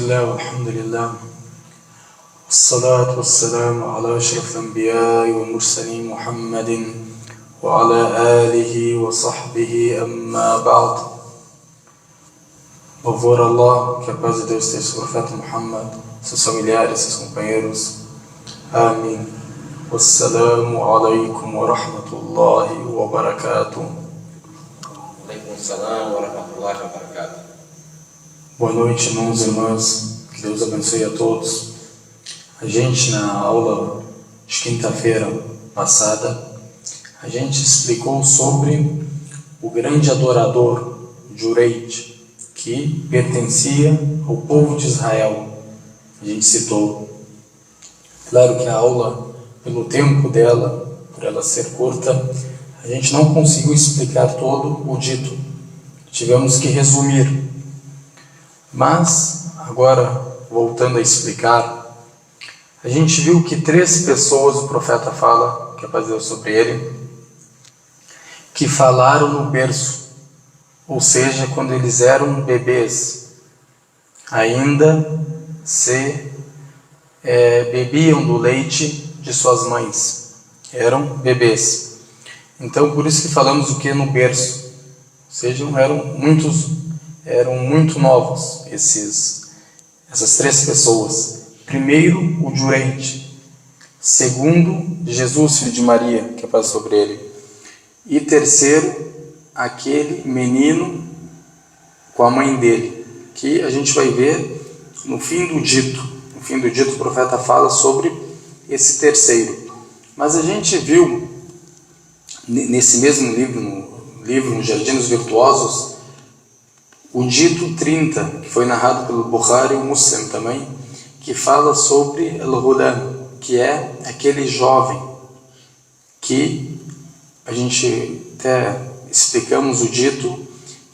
Bismillah, alhamdulillah, wassalatu wassalamu ala ashraf al-anbiya wal mursalin Muhammadin wa ala alihi wa sahbihi amma ba'd. Louvor a Allah, que a paz de Deus esteja sobre o profeta Muhammad, seus familiares, seus companheiros. Amém. Wassalamu alaikum wa rahmatullahi wa barakatuh. Alaikum assalam wa rahmatullahi wa barakatuh. Boa noite, irmãos e irmãs. Que Deus abençoe a todos. A gente, na aula de quinta-feira passada, a gente explicou sobre o grande adorador, Jureit, que pertencia ao povo de Israel. A gente citou. Claro que a aula, pelo tempo dela, por ela ser curta, a gente não conseguiu explicar todo o dito. Tivemos que resumir. Mas, agora, voltando a explicar, a gente viu que 3 pessoas o profeta fala, que é para dizer sobre ele, que falaram no berço, ou seja, quando eles eram bebês, ainda bebiam do leite de suas mães, eram bebês. Então, por isso que falamos o que no berço, ou seja, eram muito novos essas 3 pessoas. Primeiro, o Jureit. Segundo, Jesus, filho de Maria, que é paz sobre ele. E terceiro, aquele menino com a mãe dele, que a gente vai ver no fim do dito. No fim do dito, o profeta fala sobre esse terceiro. Mas a gente viu, nesse mesmo livro, no Jardim dos Virtuosos, o dito 30, que foi narrado pelo Bukhari e o Muslim também, que fala sobre Al-Ghulam, que é aquele jovem que a gente até explicamos o dito,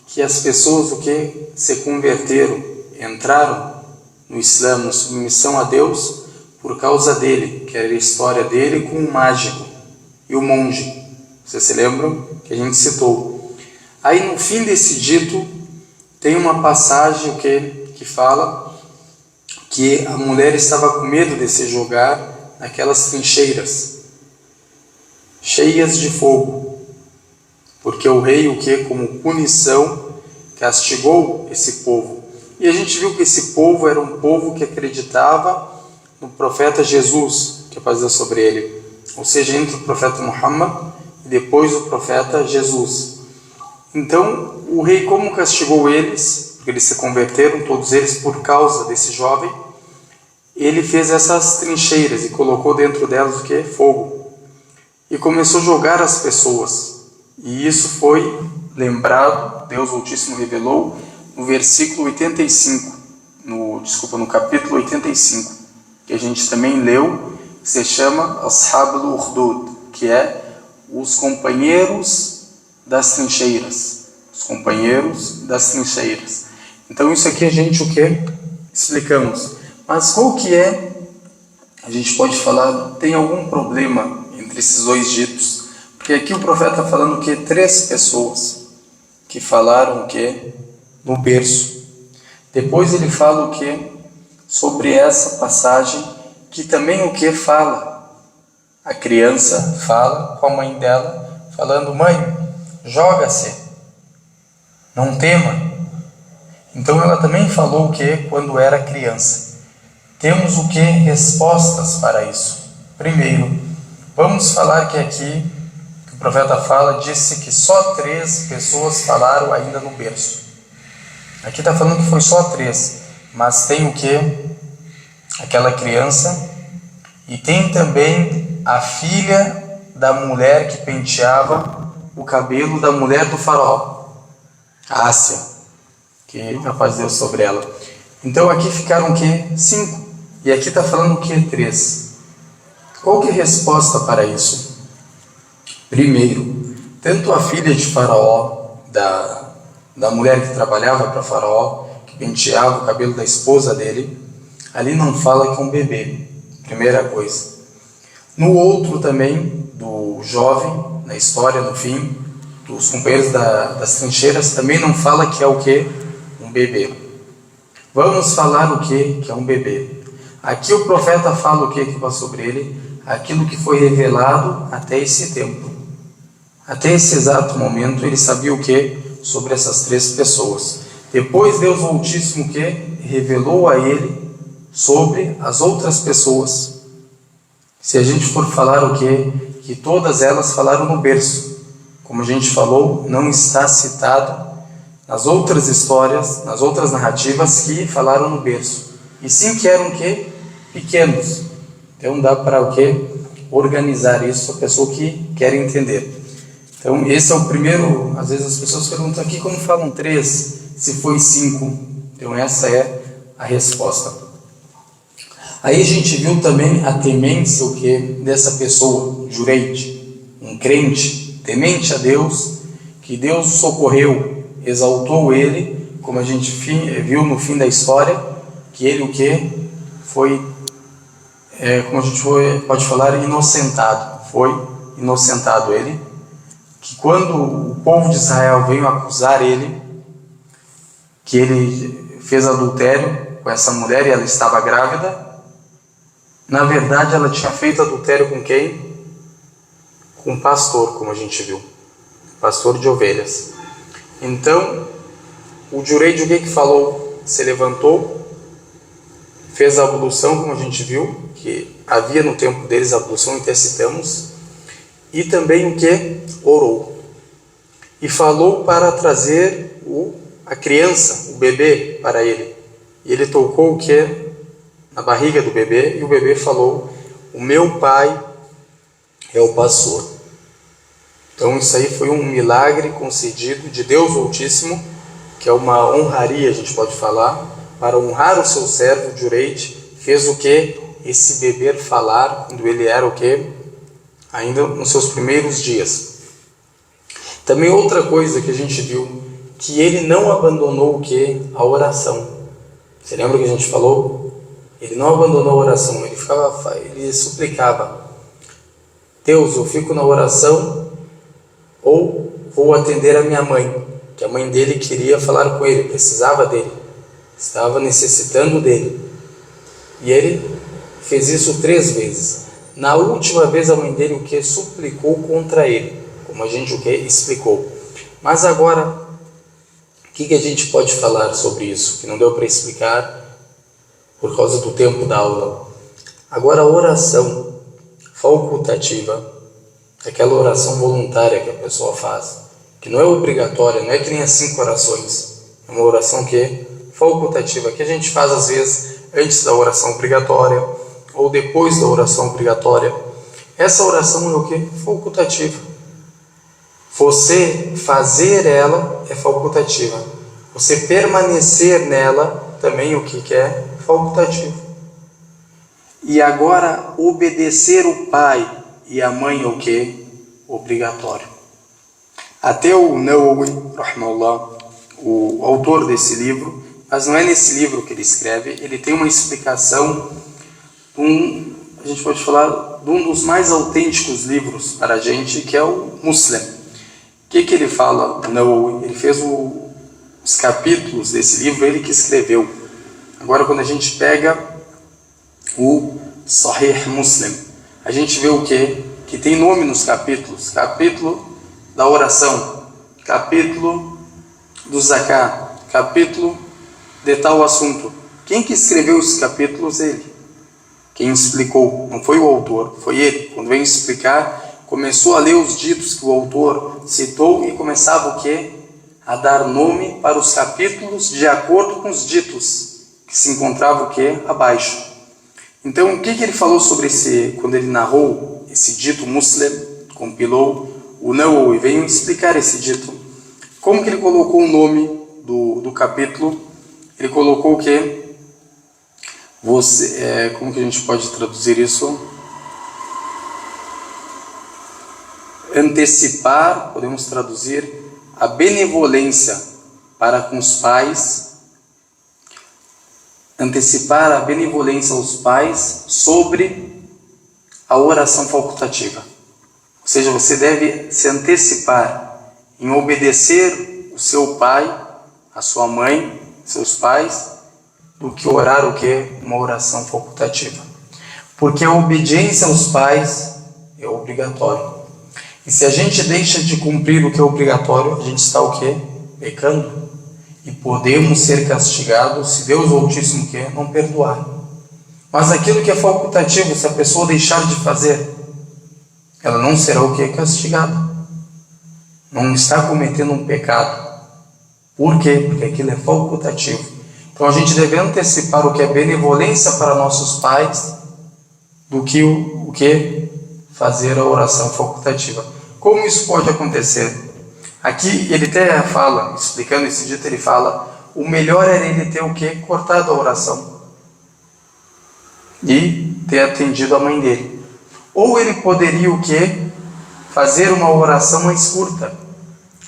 que as pessoas que se converteram, entraram no Islã, na submissão a Deus, por causa dele, que era a história dele com o mágico e o monge. Vocês se lembram? Que a gente citou. Aí no fim desse dito, tem uma passagem que fala que a mulher estava com medo de se jogar naquelas trincheiras cheias de fogo, porque o rei, como punição, castigou esse povo. E a gente viu que esse povo era um povo que acreditava no profeta Jesus, que é para dizer sobre ele, ou seja, entre o profeta Muhammad e depois o profeta Jesus. Então, o rei, como castigou eles, porque eles se converteram, todos eles, por causa desse jovem, ele fez essas trincheiras e colocou dentro delas fogo. E começou a jogar as pessoas. E isso foi lembrado, Deus Altíssimo revelou, no versículo 85, no capítulo 85, que a gente também leu, que se chama Ashabul Ukhdud, que é os companheiros das trincheiras. Os companheiros das trincheiras. Então isso aqui a gente explicamos. Mas qual que é? A gente pode falar, tem algum problema entre esses 2 ditos? Porque aqui o profeta está falando 3 pessoas que falaram no berço. Depois ele fala sobre essa passagem, que também fala. A criança fala com a mãe dela, falando: mãe, joga-se, não tema. Então ela também falou quando era criança. Temos respostas para isso. Primeiro, vamos falar que aqui, que o profeta disse que só 3 pessoas falaram ainda no berço. Aqui está falando que foi só 3, mas tem aquela criança, e tem também a filha da mulher que penteava o cabelo da mulher do faraó, a Ásia, que a paz de Deus sobre ela. Então aqui ficaram 5, e aqui está falando 3. Qual que é a resposta para isso? Primeiro, tanto a filha de faraó, da mulher que trabalhava para faraó, que penteava o cabelo da esposa dele, ali não fala que é um bebê, primeira coisa. No outro também, do jovem, na história, no fim, dos companheiros das trincheiras, também não fala que é um bebê. Vamos falar o quê? Que é um bebê. Aqui o profeta fala o quê que passou sobre ele? Aquilo que foi revelado até esse tempo. Até esse exato momento ele sabia o quê? Sobre essas 3 pessoas. Depois Deus Altíssimo o quê? Revelou a ele sobre as outras pessoas. Se a gente for falar o quê? Que todas elas falaram no berço. Como a gente falou, não está citado nas outras histórias, nas outras narrativas que falaram no berço. E sim que eram o quê? Pequenos. Então dá para o quê? Organizar isso a pessoa que quer entender. Então esse é o primeiro. Às vezes as pessoas perguntam aqui como falam 3, se foi 5. Então essa é a resposta. Aí a gente viu também a temência o quê? Dessa pessoa, Jureid, um crente, temente a Deus, que Deus o socorreu, exaltou ele, como a gente viu no fim da história, que ele o quê? Foi, como a gente pode falar, inocentado. Foi inocentado ele, que quando o povo de Israel veio acusar ele, que ele fez adultério com essa mulher e ela estava grávida, na verdade ela tinha feito adultério com quem? Com um pastor, como a gente viu, pastor de ovelhas. Então o Jureid o que falou? Se levantou, fez a ablução, como a gente viu, que havia no tempo deles a ablução, até citamos, e também o que? Orou. E falou para trazer a criança, o bebê, para ele. E ele tocou o que? Na barriga do bebê, e o bebê falou: o meu pai é o pastor. Então isso aí foi um milagre concedido de Deus Altíssimo, que é uma honraria, a gente pode falar, para honrar o seu servo Jureid. Fez o que? Esse bebê falar, quando ele era o que? Ainda nos seus primeiros dias. Também outra coisa que a gente viu, que ele não abandonou o que? A oração. Você lembra que a gente falou? Ele não abandonou a oração, ele suplicava: Deus, eu fico na oração ou vou atender a minha mãe, que a mãe dele queria falar com ele, precisava dele, estava necessitando dele. E ele fez isso 3 vezes. Na última vez a mãe dele o que? Suplicou contra ele, como a gente o que? Explicou. Mas agora, o que a gente pode falar sobre isso, que não deu para explicar por causa do tempo da aula? Agora a oração facultativa, aquela oração voluntária que a pessoa faz, que não é obrigatória, não é que nem as 5 orações, é uma oração que é facultativa, que a gente faz às vezes antes da oração obrigatória ou depois da oração obrigatória. Essa oração é o que? Facultativa. Você fazer ela é facultativa. Você permanecer nela também o que é? Facultativo. E agora obedecer o pai e a mãe é o que? Obrigatório. Até o Nawawi, rahimahullah, o autor desse livro, mas não é nesse livro que ele escreve, ele tem uma explicação a gente pode falar de um dos mais autênticos livros para a gente, que é o Muslim. O que ele fala? Nawawi, ele fez os capítulos desse livro, ele que escreveu. Agora quando a gente pega o Sahih Muslim, a gente vê o quê? Que tem nome nos capítulos: capítulo da oração, capítulo do zakat, capítulo de tal assunto. Quem que escreveu esses capítulos? Ele. Quem explicou, não foi o autor, foi ele. Quando veio explicar, começou a ler os ditos que o autor citou e começava o quê? A dar nome para os capítulos de acordo com os ditos que se encontravam o quê? Abaixo. Então, o que ele falou sobre quando ele narrou esse dito Muslim, compilou o Nawawi, veio explicar esse dito. Como que ele colocou o nome do capítulo? Ele colocou o quê? Como que a gente pode traduzir isso? Antecipar, podemos traduzir, a benevolência para com os pais, antecipar a benevolência aos pais sobre a oração facultativa. Ou seja, você deve se antecipar em obedecer o seu pai, a sua mãe, seus pais, do que orar o que? Uma oração facultativa. Porque a obediência aos pais é obrigatório. E se a gente deixa de cumprir o que é obrigatório, a gente está o quê? Pecando. E podemos ser castigados se Deus Altíssimo quer não perdoar. Mas aquilo que é facultativo, se a pessoa deixar de fazer, ela não será o que? Castigada. Não está cometendo um pecado. Por quê? Porque aquilo é facultativo. Então a gente deve antecipar o que é benevolência para nossos pais do que o que? Fazer a oração facultativa. Como isso pode acontecer? Aqui ele até fala, explicando esse dito, ele fala, o melhor era ele ter o que? Cortado a oração e ter atendido a mãe dele. Ou ele poderia o que? Fazer uma oração mais curta.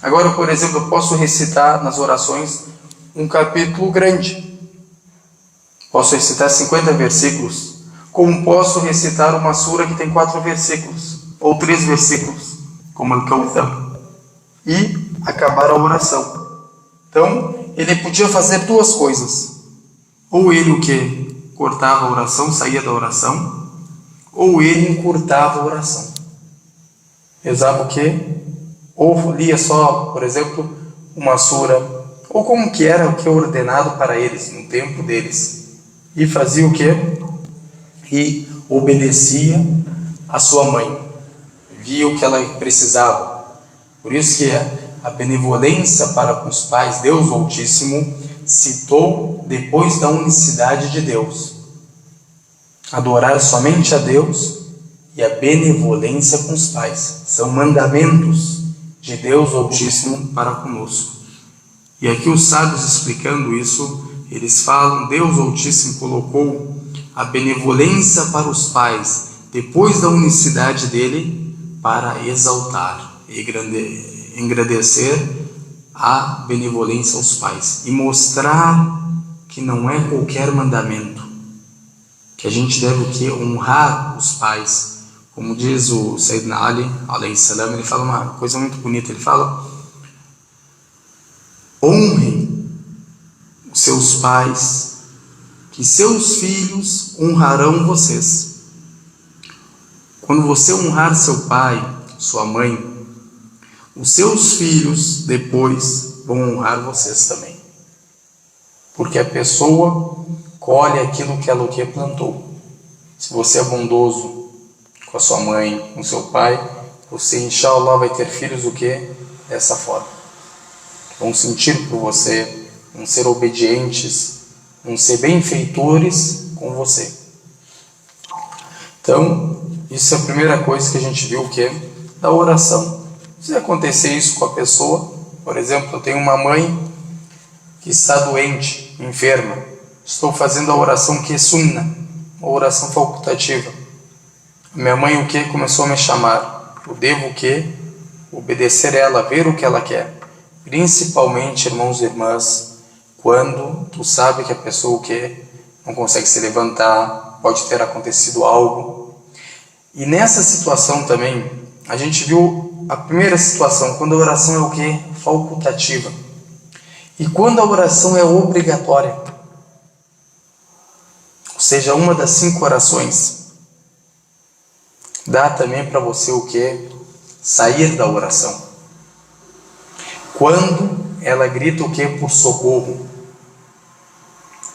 Agora, por exemplo, eu posso recitar nas orações um capítulo grande. Posso recitar 50 versículos. Como posso recitar uma sura que tem 4 versículos. Ou 3 versículos. Como o Kauthar. E acabar a oração. Então, ele podia fazer 2 coisas. Ou ele o que? Cortava a oração, saía da oração. Ou ele encurtava a oração. Rezava o que? Ou lia só, por exemplo, uma sura. Ou como que era o que é ordenado para eles, no tempo deles. E fazia o que? E obedecia a sua mãe. Via o que ela precisava. Por isso que a benevolência para com os pais, Deus Altíssimo citou depois da unicidade de Deus. Adorar somente a Deus e a benevolência com os pais. São mandamentos de Deus Altíssimo para conosco. E aqui os sábios explicando isso, eles falam, Deus Altíssimo colocou a benevolência para os pais depois da unicidade dele para exaltar e engrandecer a benevolência aos pais e mostrar que não é qualquer mandamento, que a gente deve o que? Honrar os pais. Como diz o Sayyidina Ali, alayhi salam, ele fala uma coisa muito bonita, ele fala, honrem os seus pais, que seus filhos honrarão vocês. Quando você honrar seu pai, sua mãe, os seus filhos depois vão honrar vocês também. Porque a pessoa colhe aquilo que ela o que plantou. Se você é bondoso com a sua mãe, com seu pai, você, inshallah, vai ter filhos o que? Dessa forma. Vão sentir por você, vão ser obedientes, vão ser benfeitores com você. Então, isso é a primeira coisa que a gente viu, que é da oração. Se acontecer isso com a pessoa, por exemplo, eu tenho uma mãe que está doente, enferma, estou fazendo a oração que é sunna, uma oração facultativa. Minha mãe o que? Começou a me chamar. Eu devo o que? Obedecer ela, ver o que ela quer. Principalmente, irmãos e irmãs, quando tu sabe que a pessoa o que? Não consegue se levantar, pode ter acontecido algo. E nessa situação também, a gente viu a primeira situação, quando a oração é o que? Facultativa. E quando a oração é obrigatória. Ou seja, uma das 5 orações. Dá também para você o que? Sair da oração. Quando ela grita o que? Por socorro.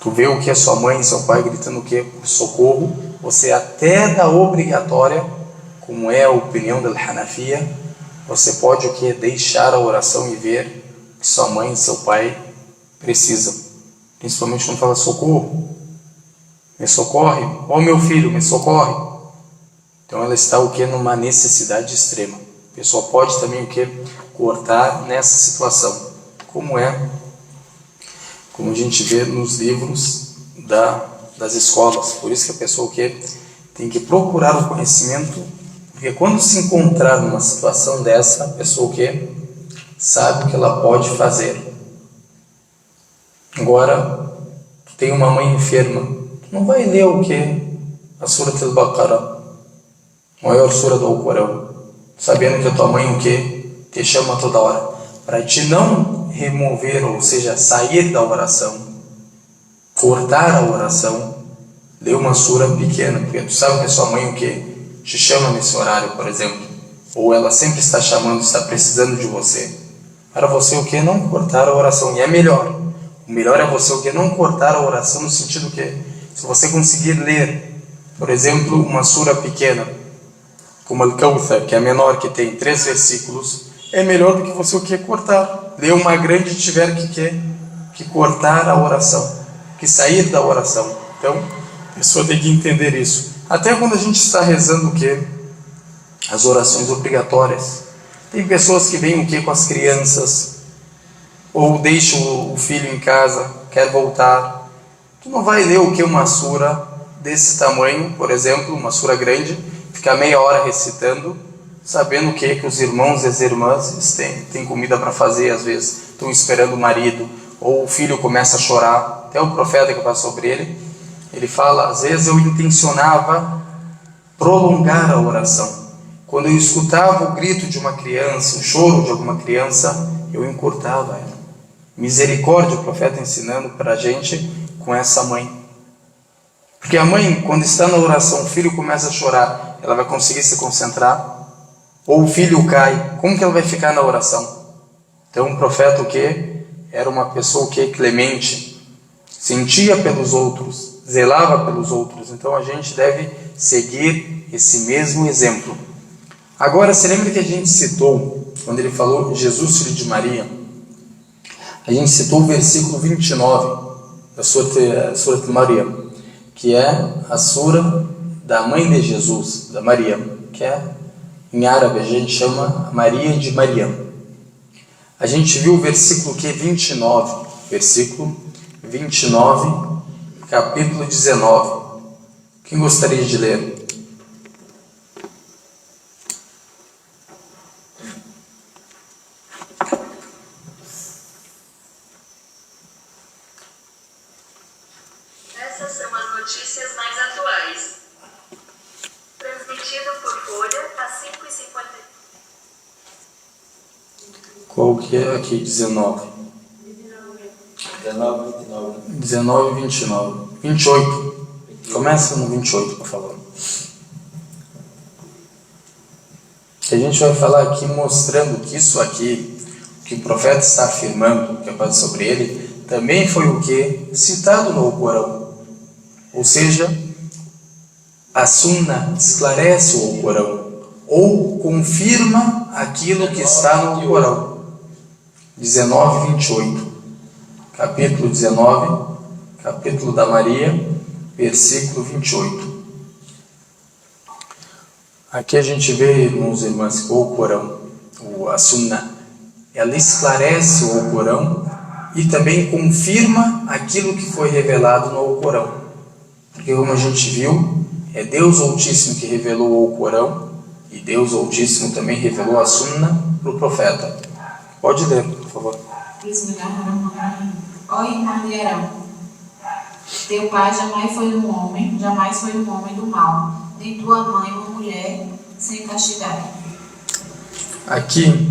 Tu vê o que? Sua mãe e seu pai gritando o que? Por socorro. Você até da obrigatória, como é a opinião da Hanafiya, você pode o que? Deixar a oração e ver que sua mãe e seu pai precisam. Principalmente quando fala socorro. Me socorre. Ó meu filho, me socorre. Então ela está o que? Numa necessidade extrema. A pessoa pode também o que? Cortar nessa situação. Como a gente vê nos livros das escolas. Por isso que a pessoa o que? Tem que procurar o conhecimento. Porque quando se encontrar numa situação dessa, a pessoa o que? Sabe o que ela pode fazer. Agora, tu tem uma mãe enferma, tu não vai ler o que? A Sura Al-Baqarah, a maior sura do Alcorão, sabendo que a tua mãe o que? Te chama toda hora. Para te não remover, ou seja, sair da oração, cortar a oração, lê uma sura pequena, porque tu sabe que a sua mãe o que te chama nesse horário, por exemplo, ou ela sempre está chamando, está precisando de você. Para você o que? Não cortar a oração. E é melhor. O melhor é você o que? Não cortar a oração no sentido que, se você conseguir ler, por exemplo, uma sura pequena, como Al-Kawthar, que é a menor, que tem 3 versículos, é melhor do que você o que? Cortar. Ler uma grande e tiver que cortar a oração, que sair da oração. Então, a pessoa tem que entender isso. Até quando a gente está rezando o que? As orações obrigatórias. Tem pessoas que vêm o que? Com as crianças, ou deixam o filho em casa, quer voltar. Tu não vai ler o que? Uma sura desse tamanho, por exemplo, uma sura grande, ficar meia hora recitando, sabendo o que? Que os irmãos e as irmãs têm comida para fazer, às vezes estão esperando o marido, ou o filho começa a chorar. Até o profeta que passou sobre ele fala, às vezes eu intencionava prolongar a oração. Quando eu escutava o grito de uma criança, o choro de alguma criança, eu encurtava ela. Misericórdia, o profeta ensinando para a gente com essa mãe. Porque a mãe, quando está na oração, o filho começa a chorar, ela vai conseguir se concentrar? Ou o filho cai, como que ela vai ficar na oração? Então o profeta o que? Era uma pessoa o que? Clemente, sentia pelos outros, zelava pelos outros. Então a gente deve seguir esse mesmo exemplo. Agora, você lembra que a gente citou, quando ele falou Jesus, filho de Maria, a gente citou o versículo 29 da Surat Maria, que é a sura da mãe de Jesus, da Maria, que é, em árabe, a gente chama Maria de Mariam. A gente viu o versículo que 29, versículo 29, capítulo 19. Quem gostaria de ler? Essas são as notícias mais atuais. Transmitido por Folha, às 5h50. Qual que é aqui? 19. 19 e 29. 28. Começa no 28, por favor. A gente vai falar aqui mostrando que isso aqui, que o profeta está afirmando, que é paz sobre ele, também foi o que? Citado no Corão. Ou seja, a Sunna esclarece o Corão, ou confirma aquilo que está no Corão. 19 e 28. Capítulo 19, capítulo da Maria, versículo 28. Aqui a gente vê, irmãos e irmãs, que o Corão, a Sunna, ela esclarece o Corão e também confirma aquilo que foi revelado no Corão. Porque, como a gente viu, é Deus Altíssimo que revelou o Corão e Deus Altíssimo também revelou a Sunna para o profeta. Pode ler, por favor. Ó irmão de Arão, teu pai jamais foi um homem do mal, nem tua mãe uma mulher sem castidade. Aqui,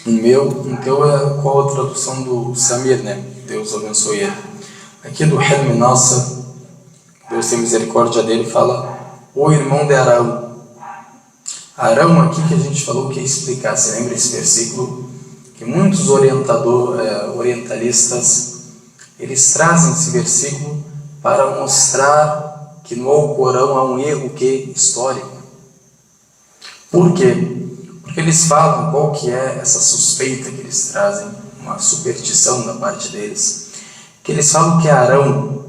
o teu é qual a tradução do Samir, né? Deus abençoe ele. Aqui do Helm Nasser, Deus tem misericórdia dele, fala: o irmão de Arão. Arão aqui que a gente falou que ia explicar, você lembra esse versículo? Que muitos orientalistas, eles trazem esse versículo para mostrar que no Alcorão há um erro histórico. Por quê? Porque eles falam qual que é essa suspeita que eles trazem, uma superstição da parte deles, que eles falam que Arão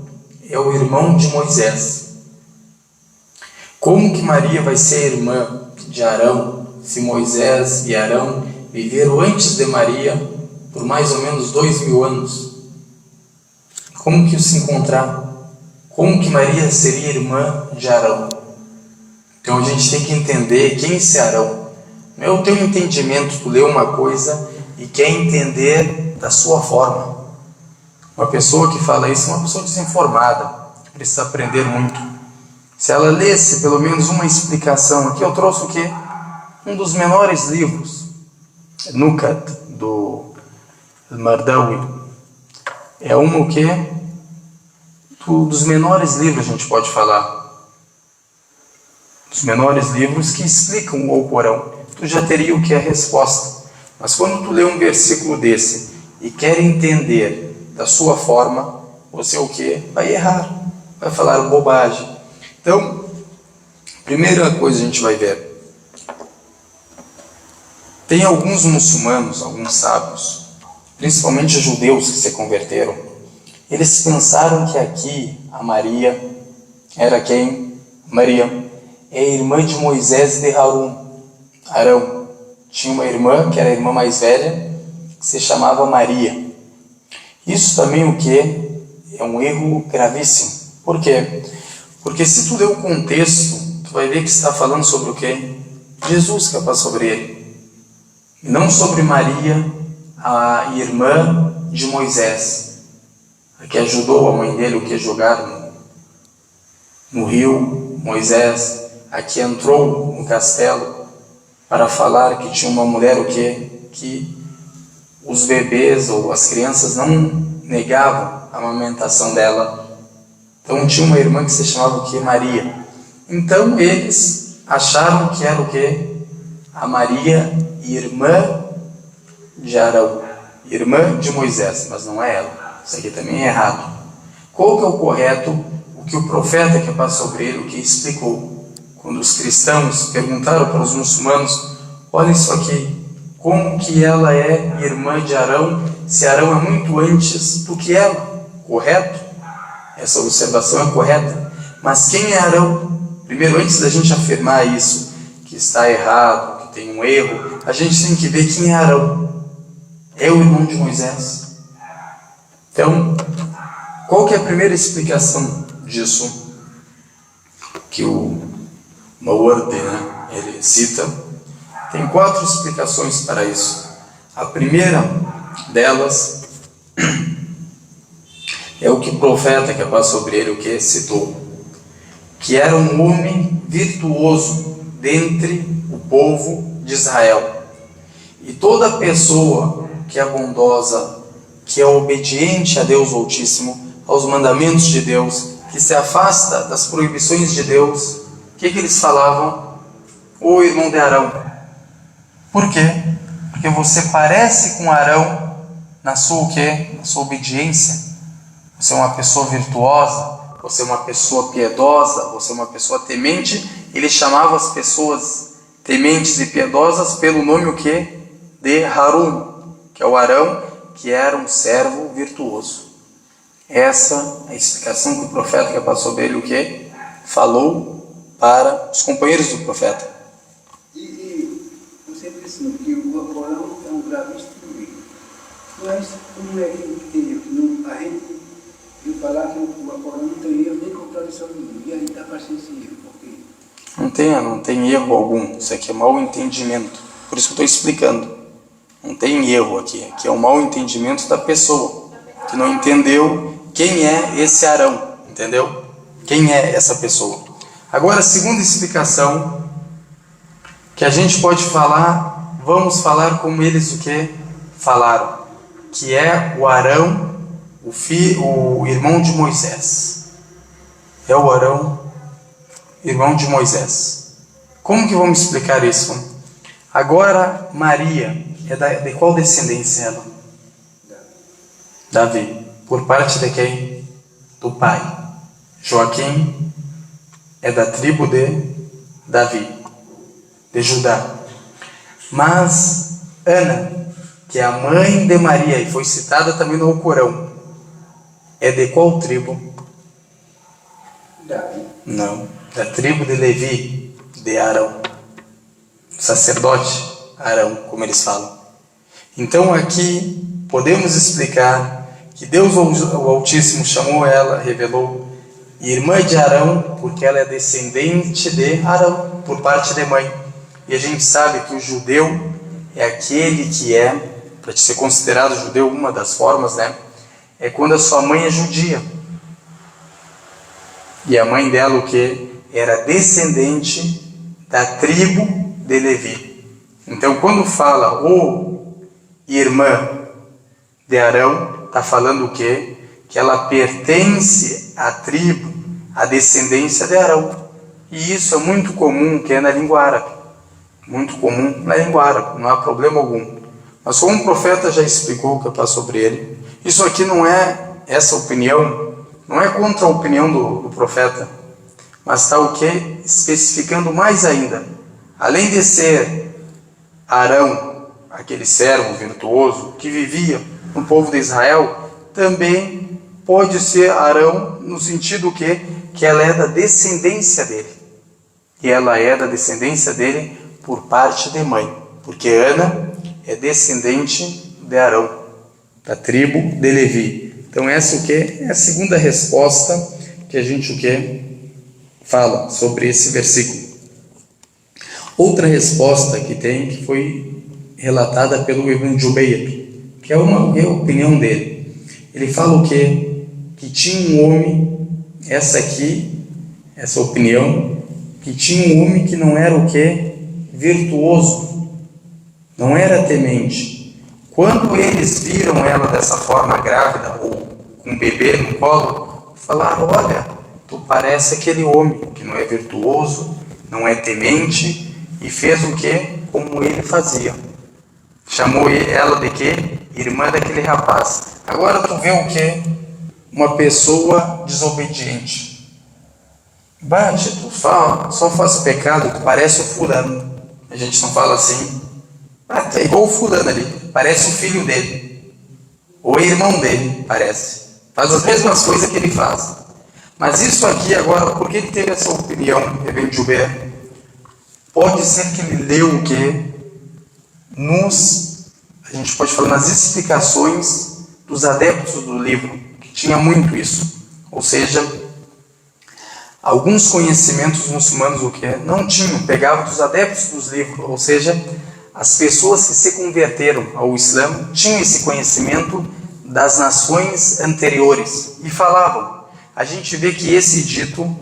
é o irmão de Moisés. Como que Maria vai ser irmã de Arão, se Moisés e Arão viveram antes de Maria por mais ou menos 2000 anos? Como que se encontrar? Como que Maria seria irmã de Arão? Então a gente tem que entender quem é esse Arão. Não é o teu entendimento, tu lê uma coisa e quer entender da sua forma. Uma pessoa que fala isso é uma pessoa desinformada, precisa aprender muito. Se ela lesse pelo menos uma explicação, aqui eu trouxe o quê? Um dos menores livros, Nukat, do Mardawi. É uma o quê? dos menores livros, a gente pode falar. Dos menores livros que explicam o Alcorão. Tu já teria o que é a resposta. Mas quando tu lê um versículo desse e quer entender da sua forma, você o que? Vai errar. Vai falar bobagem. Então, primeira coisa a gente vai ver. Tem alguns muçulmanos, alguns sábios, principalmente judeus que se converteram, eles pensaram que aqui a Maria era quem? Maria é irmã de Moisés e de Arão. Tinha uma irmã, que era a irmã mais velha, que se chamava Maria. Isso também o que? É um erro gravíssimo. Por quê? Porque se tu ler o contexto, tu vai ver que está falando sobre o quê? Jesus, que é para sobre ele. E não sobre Maria, a irmã de Moisés, a que ajudou a mãe dele, o que jogaram no rio, Moisés, a que entrou no castelo para falar que tinha uma mulher o quê? Que os bebês ou as crianças não negavam a amamentação dela. Então tinha uma irmã que se chamava o quê? Maria. Então eles acharam que era o quê? A Maria, irmã de Arão, irmã de Moisés, mas não é ela. Isso aqui também é errado. Qual que é o correto? O que o profeta, que é para sobre ele, o que explicou. Quando os cristãos perguntaram para os muçulmanos, olha isso aqui, como que ela é irmã de Arão, se Arão é muito antes do que ela? Correto? Essa observação é correta. Mas quem é Arão? Primeiro, antes da gente afirmar isso, que está errado, que tem um erro, a gente tem que ver quem é Arão. É o irmão de Moisés. Então, qual que é a primeira explicação disso? Que o Mawardi, ele cita. Tem 4 explicações para isso. A primeira delas é o que o profeta, que é para sobre ele, o que citou, que era um homem virtuoso dentre o povo de Israel. E toda pessoa que é bondosa, que é obediente a Deus Altíssimo, aos mandamentos de Deus, que se afasta das proibições de Deus, o que eles falavam? Ô irmão de Arão. Por quê? Porque você parece com Arão na sua o quê? Na sua obediência. Você é uma pessoa virtuosa, você é uma pessoa piedosa, você é uma pessoa temente. Ele chamava as pessoas tementes e piedosas pelo nome o quê? De Harun, que é o Arão, que era um servo virtuoso. Essa é a explicação que o profeta, que passou sobre ele, o quê? Falou para os companheiros do profeta. E você pensou que o Alcorão é um gravíssimo erro. Mas como é que tem erro? A gente viu falar que o Alcorão não tem erro nem contradição nenhuma. E aí está passando esse erro. Por quê? Não tem erro algum. Isso aqui é mau entendimento. Por isso que eu estou explicando. Não tem erro aqui. Aqui é um mau entendimento da pessoa, que não entendeu quem é esse Arão. Entendeu? Quem é essa pessoa? Agora, a segunda explicação, que a gente pode falar, vamos falar como eles o que falaram, que é o Arão, o irmão de Moisés. É o Arão, irmão de Moisés. Como que vamos explicar isso? Agora, Maria é de qual descendência ela? Davi. Por parte de quem? Do pai. Joaquim é da tribo de Davi, de Judá. Mas Ana, que é a mãe de Maria e foi citada também no Alcorão, é de qual tribo? Davi. Não, da tribo de Levi, de Arão, sacerdote Arão, como eles falam. Então aqui podemos explicar que Deus o Altíssimo chamou ela, revelou, irmã de Arão, porque ela é descendente de Arão, por parte de mãe. E a gente sabe que o judeu é aquele que é, para ser considerado judeu, uma das formas, é quando a sua mãe é judia. E a mãe dela o que? Era descendente da tribo de Levi. Então quando fala o irmã de Arão, está falando o quê? Que ela pertence a tribo, a descendência de Arão. E isso é muito comum, que é na língua árabe. Muito comum na língua árabe, não há problema algum. Mas como o profeta já explicou o que é sobre ele, isso aqui não é essa opinião, não é contra a opinião do profeta, mas está o que? Especificando mais ainda. Além de ser Arão, aquele servo virtuoso que vivia no povo de Israel, também pode ser Arão no sentido que ela é da descendência dele. E ela é da descendência dele por parte de mãe, porque Ana é descendente de Arão, da tribo de Levi. Então essa é a segunda resposta que a gente fala sobre esse versículo. Outra resposta que foi relatada pelo Ibn Jubayr, que é a opinião dele. Ele fala o quê? Que tinha um homem, essa opinião, que tinha um homem que não era o quê? Virtuoso, não era temente. Quando eles viram ela dessa forma grávida, ou com um bebê no colo, falaram: olha, tu parece aquele homem que não é virtuoso, não é temente, e fez o quê? Como ele fazia. Chamou ela de quê? Irmã daquele rapaz. Agora tu vê o quê? Uma pessoa desobediente. Bate, tu só faz pecado, tu parece o fulano. A gente não fala assim. É igual o fulano ali, parece o filho dele. Ou é irmão dele, parece. Faz as mesmas coisas que ele faz. Mas isso aqui agora, por que ele teve essa opinião, Ibn Jubayr? Pode ser que ele leu o quê? A gente pode falar nas explicações dos adeptos do livro, que tinha muito isso. Ou seja, alguns conhecimentos muçulmanos o quê? Não tinham, pegavam dos adeptos dos livros, ou seja, as pessoas que se converteram ao Islã tinham esse conhecimento das nações anteriores e falavam. A gente vê que esse dito,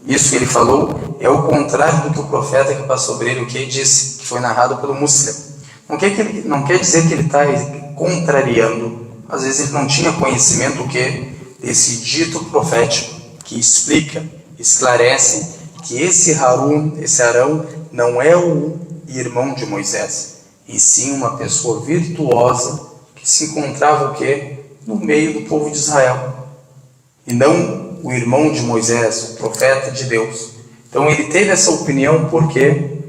isso que ele falou, é o contrário do que o profeta que passou sobre ele, o que disse, que foi narrado pelo Muslim. Não quer dizer que ele está contrariando. Às vezes ele não tinha conhecimento desse dito profético, que explica, esclarece que esse Arão, não é o irmão de Moisés, e sim uma pessoa virtuosa que se encontrava no meio do povo de Israel, e não o irmão de Moisés, o profeta de Deus. Então ele teve essa opinião porque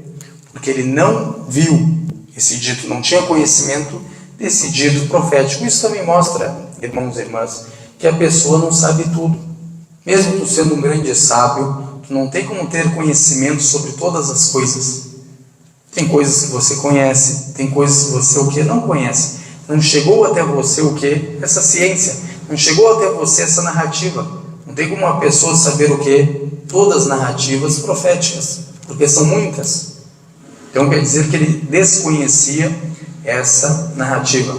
ele não viu esse dito, não tinha conhecimento desse dito profético. Isso também mostra, irmãos e irmãs, que a pessoa não sabe tudo. Mesmo tu sendo um grande sábio, tu não tem como ter conhecimento sobre todas as coisas. Tem coisas que você conhece, tem coisas que você não conhece. Não chegou até você essa ciência, não chegou até você essa narrativa. Não tem como uma pessoa saber todas as narrativas proféticas, porque são muitas. Então quer dizer que ele desconhecia essa narrativa.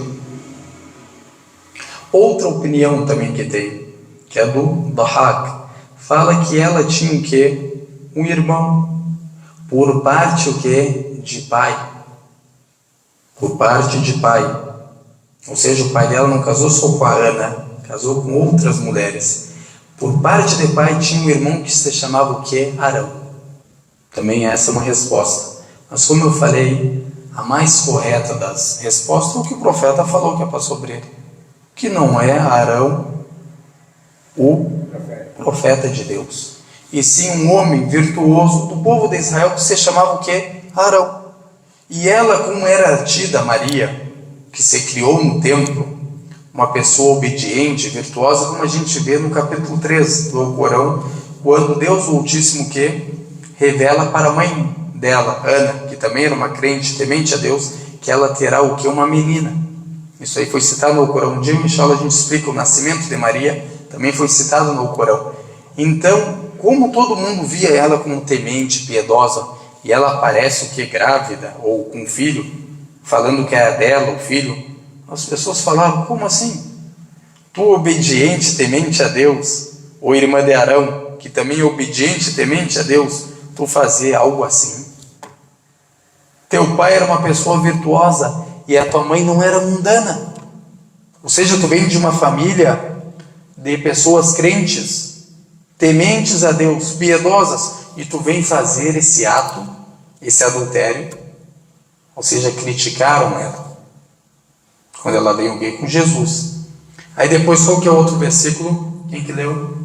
Outra opinião também que tem, que é do Dahak, fala que ela tinha um irmão, por parte de pai. Por parte de pai. Ou seja, o pai dela não casou só com a Ana, casou com outras mulheres. Por parte de pai tinha um irmão que se chamava Arão. Também essa é uma resposta. Mas como eu falei, a mais correta das respostas é o que o profeta falou que é para sobre ele. Que não é Arão, o profeta de Deus. E sim um homem virtuoso do povo de Israel que se chamava Arão. E ela, como era tida Maria, que se criou no templo, uma pessoa obediente, virtuosa, como a gente vê no capítulo 3 do Corão, quando Deus o Altíssimo revela para a mãe dela, Ana, que também era uma crente, temente a Deus, que ela terá uma menina. Isso aí foi citado no Corão. Um dia, inshallah, a gente explica o nascimento de Maria, também foi citado no Corão. Então, como todo mundo via ela como temente, piedosa, e ela aparece grávida, ou com um filho, falando que era dela, o filho, as pessoas falavam: como assim? Tu obediente, temente a Deus, ou irmã de Arão, que também é obediente, temente a Deus, tu fazer algo assim? Teu pai era uma pessoa virtuosa, e a tua mãe não era mundana. Ou seja, tu vem de uma família de pessoas crentes, tementes a Deus, piedosas, e tu vem fazer esse ato, esse adultério, ou seja, criticaram ela, quando ela veio o quê? Com Jesus. Aí depois, qual que é o outro versículo? Quem que leu?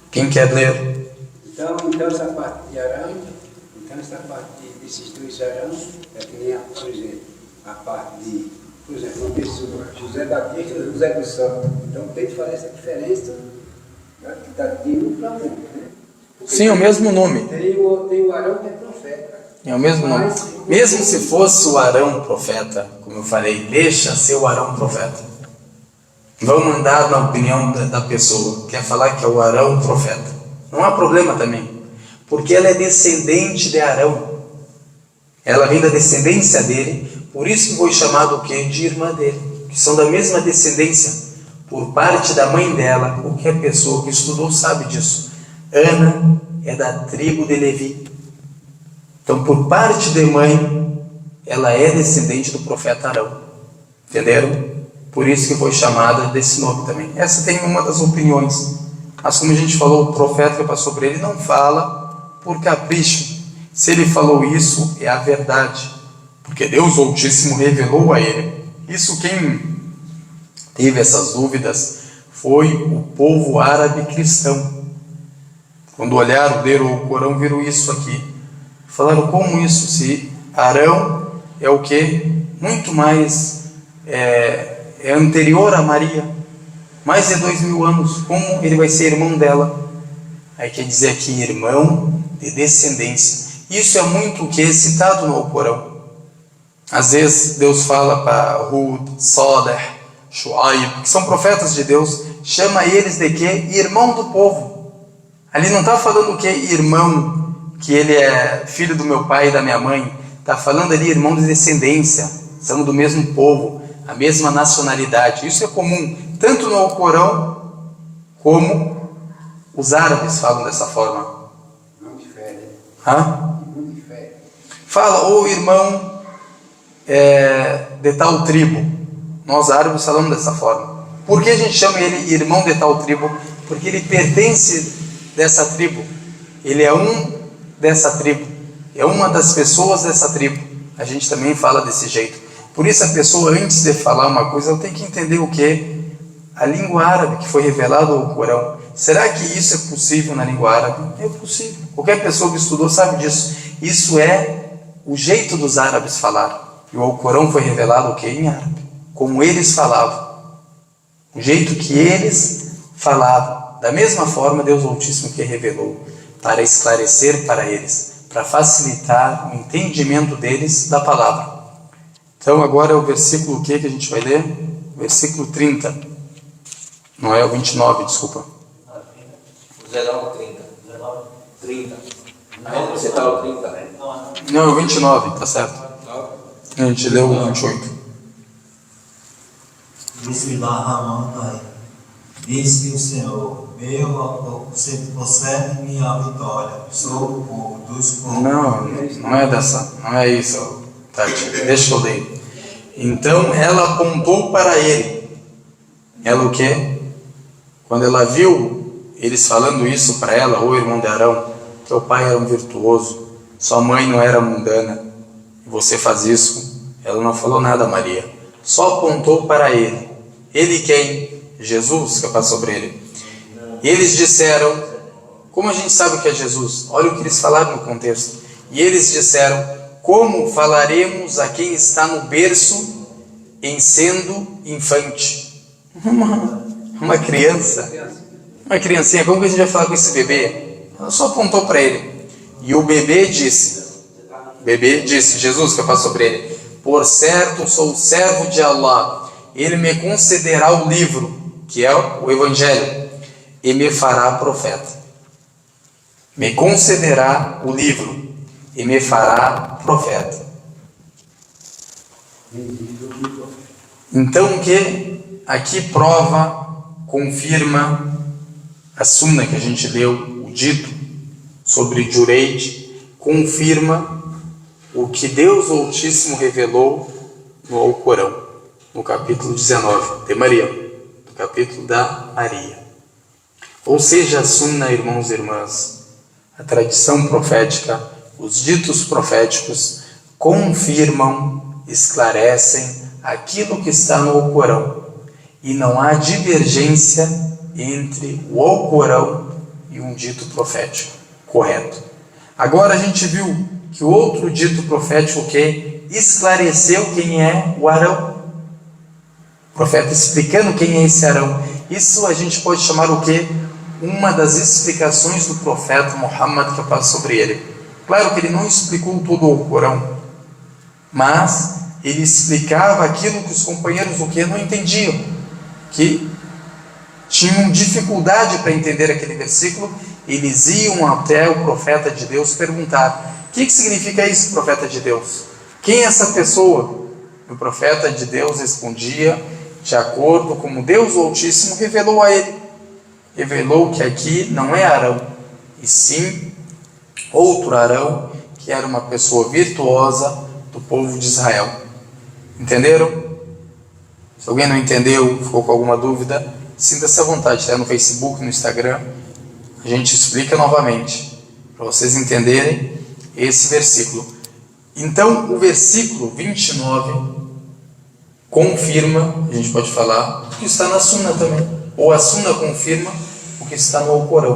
Quem quer ler? Então essa parte de Arão, essa parte desses dois Arão, é que nem, por exemplo, a parte de, por exemplo, uma pessoa, José Batista e José do Santo. Então tem que fazer essa diferença, né, que está de um para outro, né? Sim, é o mesmo nome. Tem o Arão que é profeta. É o mesmo nome. Mesmo se fosse o Arão profeta, como eu falei, deixa ser o Arão profeta. Vamos andar na opinião da pessoa. Quer falar que é o Arão profeta. Não há problema também. Porque ela é descendente de Arão. Ela vem da descendência dele. Por isso que foi chamado o quê? De irmã dele. Que são da mesma descendência. Por parte da mãe dela. Qualquer pessoa que estudou sabe disso. Ana é da tribo de Levi. Então, por parte de mãe, ela é descendente do profeta Arão. Entenderam? Por isso que foi chamada desse nome também. Essa tem uma das opiniões. Mas como a gente falou, o profeta que passou por ele não fala por capricho. Se ele falou isso, é a verdade. Porque Deus Altíssimo revelou a ele. Isso quem teve essas dúvidas foi o povo árabe cristão. Quando olharam, leram o Corão, viram isso aqui. Falaram, como isso? Se Arão é o quê? Muito mais é anterior a Maria, mais de 2000 anos, como ele vai ser irmão dela? Aí quer dizer aqui, irmão de descendência. Isso é muito o que é citado no Corão. Às vezes Deus fala para Hud, Saleh, Shuaib, que são profetas de Deus, chama eles de quê? Irmão do povo. Ali não está falando o que? Irmão, que ele é filho do meu pai e da minha mãe. Está falando ali irmão de descendência, são do mesmo povo, a mesma nacionalidade. Isso é comum, tanto no Alcorão, como os árabes falam dessa forma. Não difere. Hã? Não difere. Fala, ô irmão de tal tribo. Nós árabes falamos dessa forma. Por que a gente chama ele irmão de tal tribo? Porque ele pertence dessa tribo. Ele é um dessa tribo. É uma das pessoas dessa tribo. A gente também fala desse jeito. Por isso a pessoa, antes de falar uma coisa, ela tem que entender o que? A língua árabe que foi revelada ao Corão. Será que isso é possível na língua árabe? É possível. Qualquer pessoa que estudou sabe disso. Isso é o jeito dos árabes falar. E o Alcorão foi revelado o que? Em árabe. Como eles falavam. O jeito que eles falavam. Da mesma forma, Deus Altíssimo que revelou. Para esclarecer para eles. Para facilitar o entendimento deles da palavra. Então agora é o versículo que a gente vai ler? Versículo 30. Não é o 29, desculpa. 19, 30. 30. Onde você está o 30? Não, é o 29, tá certo. A gente leu o 28. Bismillahirrahmanirrahim. Diz que o Senhor, você concede minha vitória. Sou o povo dos povos. Não é dessa, não é isso, Tati. Deixa eu ler. Então ela apontou para ele. Ela o quê? Quando ela viu eles falando isso para ela, ô irmão de Arão, teu pai era um virtuoso, sua mãe não era mundana, e você faz isso. Ela não falou nada a Maria, só apontou para ele. Ele quem? Jesus, que passou sobre ele. E eles disseram, como a gente sabe que é Jesus? Olha o que eles falaram no contexto. E eles disseram, como falaremos a quem está no berço em sendo infante? Uma criança. Uma criancinha, como que a gente vai falar com esse bebê? Ela só apontou para ele. E o bebê disse, Jesus que passou sobre ele, por certo sou servo de Allah, ele me concederá o livro, que é o Evangelho, e me fará profeta. Me concederá o livro e me fará profeta. Então o que? Aqui prova, confirma a sunna que a gente leu, o dito sobre Jureid, confirma o que Deus Altíssimo revelou no Alcorão, no capítulo 19 de Maria, capítulo da Maria. Ou seja, a Sunna, irmãos e irmãs, a tradição profética, os ditos proféticos confirmam, esclarecem aquilo que está no Alcorão. E não há divergência entre o Alcorão e um dito profético correto. Agora a gente viu que o outro dito profético que esclareceu quem é o Arão. O profeta explicando quem é esse Arão. Isso a gente pode chamar o quê? Uma das explicações do profeta Muhammad, que passa sobre ele. Claro que ele não explicou tudo o Corão, mas ele explicava aquilo que os companheiros o que não entendiam, que tinham dificuldade para entender aquele versículo. Eles iam até o profeta de Deus perguntar: o que significa isso, profeta de Deus? Quem é essa pessoa? O profeta de Deus respondia de acordo com como Deus o Altíssimo revelou a ele. Revelou que aqui não é Arão, e sim outro Arão, que era uma pessoa virtuosa do povo de Israel. Entenderam? Se alguém não entendeu, ficou com alguma dúvida, sinta-se à vontade, está no Facebook, no Instagram, a gente explica novamente, para vocês entenderem esse versículo. Então, o versículo 29 confirma, a gente pode falar, o que está na Sunna também, ou a Sunna confirma o que está no Alcorão.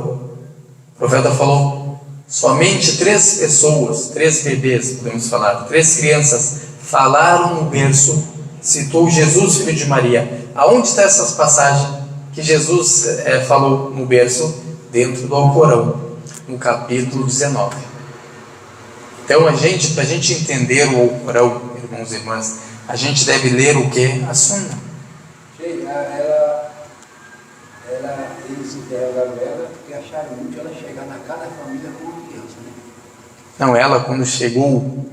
O profeta falou: somente 3 pessoas, 3 bebês, podemos falar, 3 crianças falaram no berço, citou Jesus, filho de Maria. Aonde está essas passagens que Jesus falou no berço? Dentro do Alcorão, no capítulo 19. Então, para a gente entender o Alcorão, irmãos e irmãs, a gente deve ler o que? A Sunna. Eles interrogaram ela e acharam muito ela chegar na cada família com uma criança, né? Não, ela quando chegou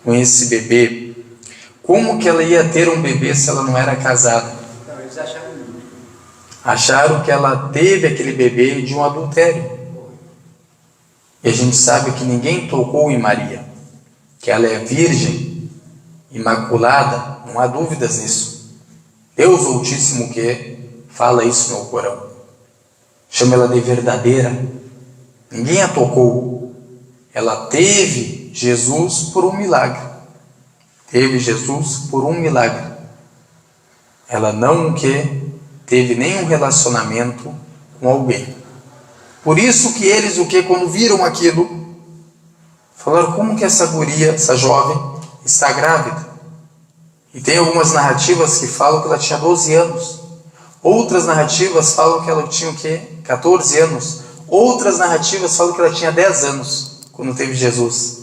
com esse bebê, como que ela ia ter um bebê se ela não era casada? Então, eles acharam muito. Acharam que ela teve aquele bebê de um adultério. E a gente sabe que ninguém tocou em Maria, que ela é virgem, imaculada, não há dúvidas nisso. Deus Altíssimo que fala isso no Corão, chama ela de verdadeira. Ninguém a tocou. Ela teve Jesus por um milagre. Teve Jesus por um milagre. Ela não teve nenhum relacionamento com alguém. Por isso que eles quando viram aquilo, falaram: como que essa guria, essa jovem, está grávida? E tem algumas narrativas que falam que ela tinha 12 anos. Outras narrativas falam que ela tinha 14 anos. Outras narrativas falam que ela tinha 10 anos quando teve Jesus.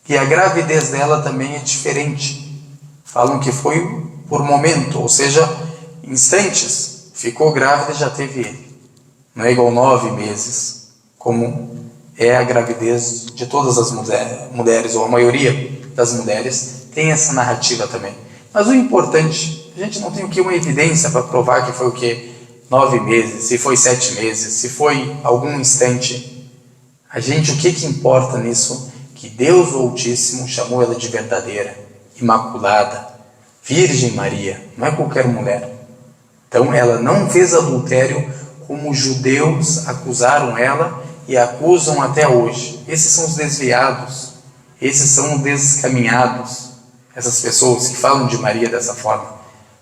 E a gravidez dela também é diferente. Falam que foi por momento, ou seja, instantes. Ficou grávida e já teve ele. Não é igual 9 meses, como é a gravidez de todas as mulheres, ou a maioria das mulheres tem essa narrativa também. Mas o importante, a gente não tem uma evidência para provar que foi 9 meses, se foi 7 meses, se foi algum instante. A gente, o que importa nisso? Que Deus o Altíssimo chamou ela de verdadeira, imaculada, Virgem Maria, não é qualquer mulher. Então ela não fez adultério como os judeus acusaram ela e acusam até hoje. Esses são os desviados, esses são os descaminhados, essas pessoas que falam de Maria dessa forma.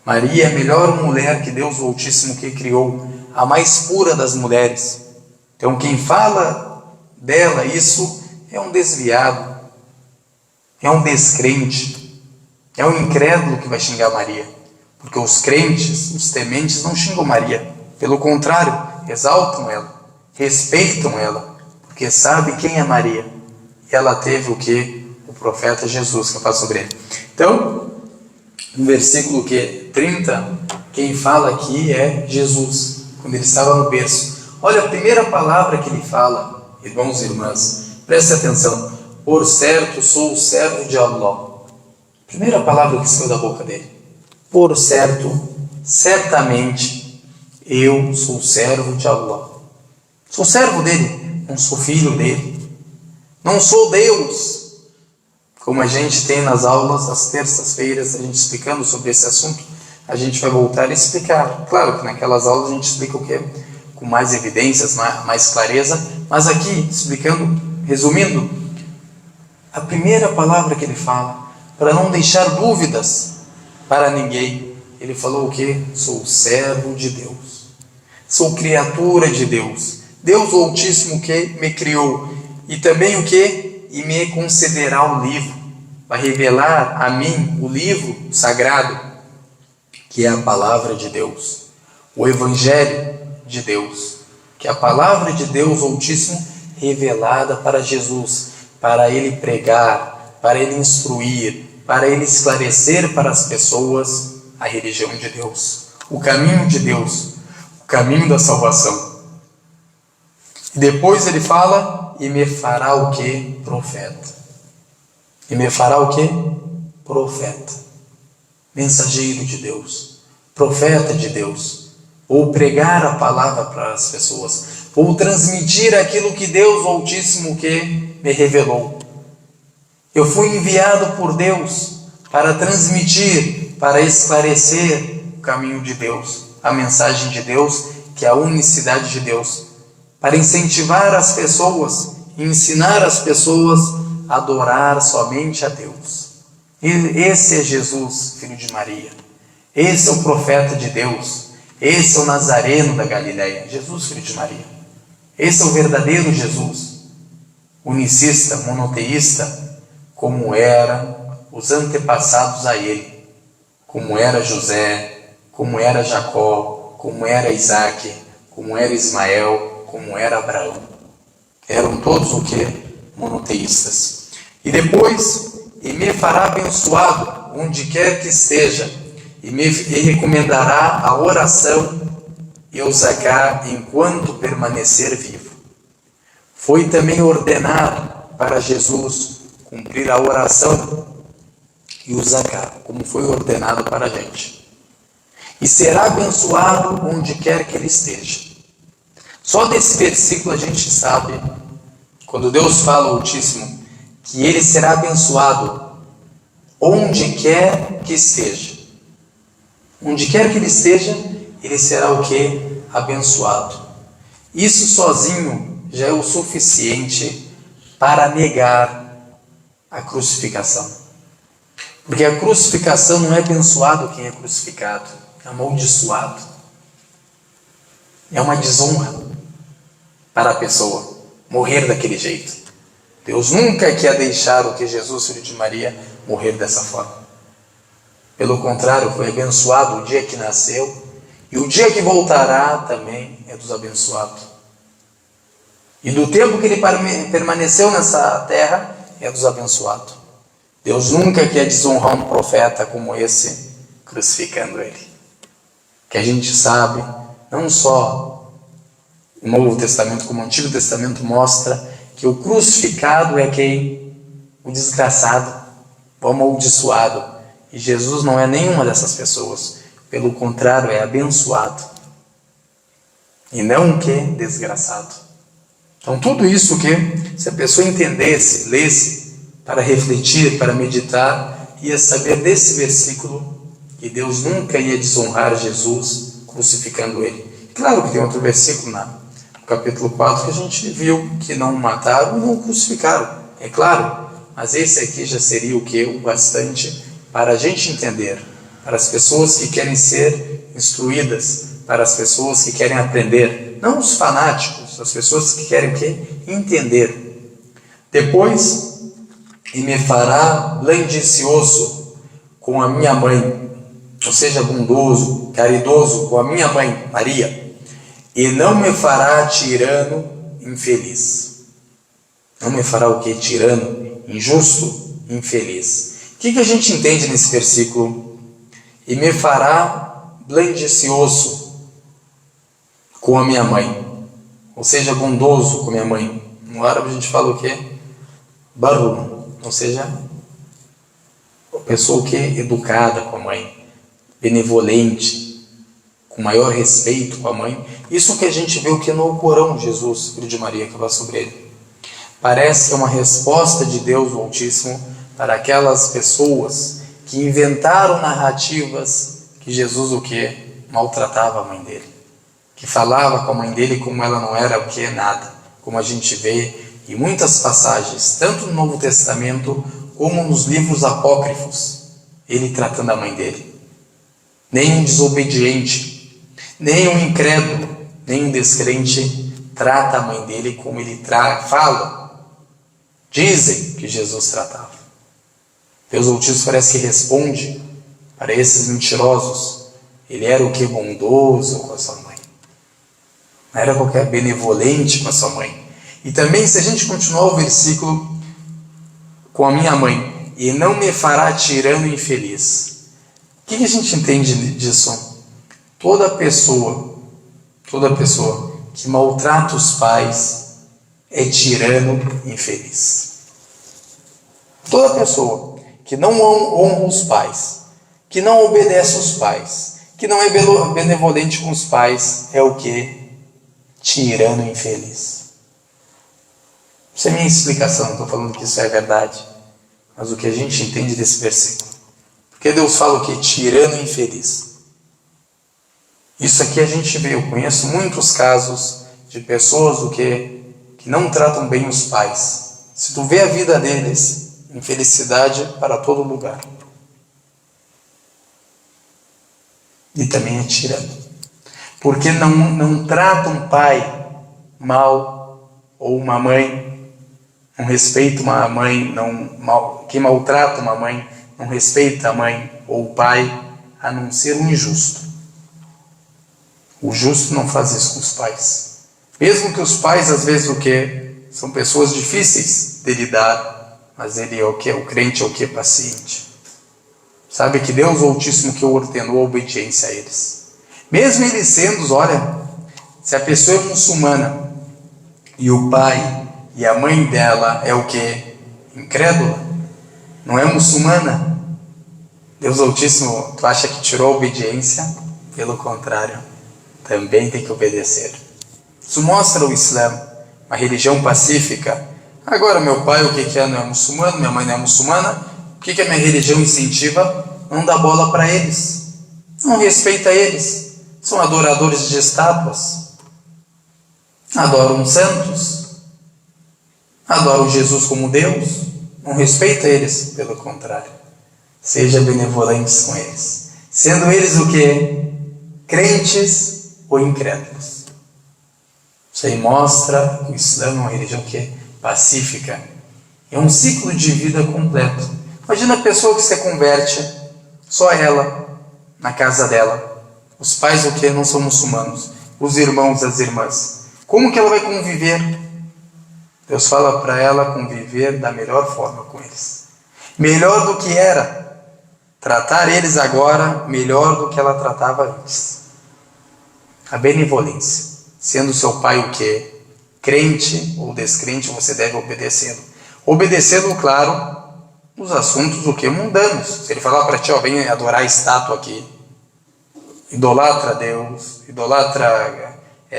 Maria é a melhor mulher que Deus o Altíssimo que criou, a mais pura das mulheres. Então quem fala dela isso é um desviado, é um descrente, é um incrédulo que vai xingar Maria. Porque os crentes, os tementes não xingam Maria. Pelo contrário, exaltam ela, respeitam ela, porque sabem quem é Maria. E ela teve o profeta Jesus que fala sobre ele. Então, no versículo 30, quem fala aqui é Jesus, quando ele estava no berço. Olha a primeira palavra que ele fala, irmãos e irmãs, preste atenção: por certo sou o servo de Allah. Primeira palavra que saiu da boca dele: por certo, certamente, eu sou servo de Allah. Sou servo dele, não sou filho dele, não sou Deus. Como a gente tem nas aulas, às terças-feiras, a gente explicando sobre esse assunto, a gente vai voltar a explicar. Claro que naquelas aulas a gente explica o quê? Com mais evidências, mais clareza, mas aqui, explicando, resumindo, a primeira palavra que ele fala, para não deixar dúvidas para ninguém, ele falou o quê? Sou servo de Deus, sou criatura de Deus, Deus o Altíssimo que me criou, e também o quê? E me concederá o livro, vai revelar a mim o livro sagrado, que é a palavra de Deus, o Evangelho de Deus, que é a palavra de Deus Altíssimo revelada para Jesus, para ele pregar, para ele instruir, para ele esclarecer para as pessoas a religião de Deus, o caminho de Deus, o caminho da salvação. E depois ele fala, e me fará o que? Profeta. E me fará o que? Profeta. Mensageiro de Deus, profeta de Deus, ou pregar a palavra para as pessoas, ou transmitir aquilo que Deus o Altíssimo que me revelou. Eu fui enviado por Deus para transmitir, para esclarecer o caminho de Deus, a mensagem de Deus, que é a unicidade de Deus, para incentivar as pessoas, ensinar as pessoas a adorar somente a Deus. Esse é Jesus, filho de Maria. Esse é o profeta de Deus. Esse é o Nazareno da Galileia, Jesus, filho de Maria. Esse é o verdadeiro Jesus, unicista, monoteísta, como eram os antepassados a ele, como era José, como era Jacó, como era Isaac, como era Ismael, como era Abraão. Eram todos o que? Monoteístas. E depois, e me fará abençoado onde quer que esteja, e me recomendará a oração e o zaká enquanto permanecer vivo. Foi também ordenado para Jesus cumprir a oração e o zaká, como foi ordenado para a gente. E será abençoado onde quer que ele esteja. Só desse versículo a gente sabe, quando Deus fala ao Altíssimo, que ele será abençoado onde quer que esteja. Onde quer que ele esteja, ele será o que? Abençoado. Isso sozinho já é o suficiente para negar a crucificação. Porque a crucificação não é abençoado quem é crucificado, é amaldiçoado. É uma desonra para a pessoa morrer daquele jeito. Deus nunca quer deixar o que Jesus, filho de Maria, morrer dessa forma. Pelo contrário, foi abençoado o dia que nasceu, e o dia que voltará também é dos abençoados. E do tempo que ele permaneceu nessa terra, é dos abençoados. Deus nunca quer desonrar um profeta como esse, crucificando ele. Que a gente sabe, não só o Novo Testamento, como o Antigo Testamento mostra, que o crucificado é quem? O desgraçado, o amaldiçoado. E Jesus não é nenhuma dessas pessoas. Pelo contrário, é abençoado. E não o que? Desgraçado. Então tudo isso que, se a pessoa entendesse, lesse, para refletir, para meditar, ia saber desse versículo que Deus nunca ia desonrar Jesus crucificando ele. Claro que tem outro versículo no capítulo 4 que a gente viu que não mataram e não crucificaram. É claro, mas esse aqui já seria o que? O bastante para a gente entender, para as pessoas que querem ser instruídas, para as pessoas que querem aprender, não os fanáticos, as pessoas que querem o quê? Entender. Depois, e me fará blandicioso com a minha mãe, ou seja, bondoso, caridoso com a minha mãe, Maria, e não me fará tirano, infeliz. Não me fará o que? Tirano, injusto, infeliz. O que a gente entende nesse versículo? E me fará blandicioso com a minha mãe, ou seja, bondoso com a minha mãe. No árabe a gente fala o quê? Barum, ou seja, a pessoa que é educada com a mãe, benevolente, com maior respeito com a mãe. Isso que a gente vê o que no Corão, Jesus, filho de Maria, que vai sobre ele. Parece que é uma resposta de Deus o Altíssimo para aquelas pessoas que inventaram narrativas, que Jesus o que? Maltratava a mãe dele. Que falava com a mãe dele como ela não era o que? Nada. Como a gente vê em muitas passagens, tanto no Novo Testamento como nos livros apócrifos, ele tratando a mãe dele. Nem um desobediente, nem um incrédulo, nem um descrente trata a mãe dele como ele fala. Dizem que Jesus tratava. Deus Altíssimo parece que responde para esses mentirosos. Ele era o que? Bondoso com a sua mãe. Não era qualquer benevolente com a sua mãe. E também, se a gente continuar o versículo com a minha mãe, e não me fará tirano e infeliz. O que a gente entende disso? Toda pessoa que maltrata os pais é tirano e infeliz. Toda pessoa que não honra os pais, que não obedece aos pais, que não é benevolente com os pais, é o que? Tirano e infeliz. Essa é a minha explicação, não estou falando que isso é verdade, mas o que a gente entende desse versículo. Porque Deus fala o que? Tirano e infeliz. Isso aqui a gente vê, eu conheço muitos casos de pessoas o que não tratam bem os pais. Se tu vê a vida deles, infelicidade para todo lugar. E também é tirano. Porque não trata um pai mal, ou uma mãe, não respeita uma mãe, que maltrata uma mãe, não respeita a mãe ou o pai, a não ser um injusto. O justo não faz isso com os pais. Mesmo que os pais, às vezes, o que? São pessoas difíceis de lidar, mas ele é o que? O crente é o que? Paciente. Sabe que Deus Altíssimo que ordenou a obediência a eles. Mesmo eles sendo, olha, se a pessoa é muçulmana e o pai e a mãe dela é o que? Incrédula, não é muçulmana. Deus Altíssimo, tu acha que tirou a obediência? Pelo contrário, também tem que obedecer. Isso mostra o Islã, uma religião pacífica. Agora, meu pai, o que é? Não é muçulmano, minha mãe não é muçulmana. O que a minha religião incentiva? Não dá bola para eles. Não respeita eles. São adoradores de estátuas. Adoram santos. Adoram Jesus como Deus. Não respeita eles, pelo contrário. Seja benevolente com eles. Sendo eles o que? Crentes ou incrédulos. Isso aí mostra que o Islã é uma religião que é pacífica. É um ciclo de vida completo. Imagina a pessoa que se converte, só ela, na casa dela. Os pais o que? Não são muçulmanos. Os irmãos, as irmãs. Como que ela vai conviver? Deus fala para ela conviver da melhor forma com eles. Melhor do que era. Tratar eles agora melhor do que ela tratava antes. A benevolência. Sendo seu pai o que? Crente ou descrente, você deve obedecê-lo. Obedecê-lo, claro, nos assuntos o que? Mundanos. Se ele falar para ti, ó, vem adorar a estátua aqui. Idolatra Deus, idolatra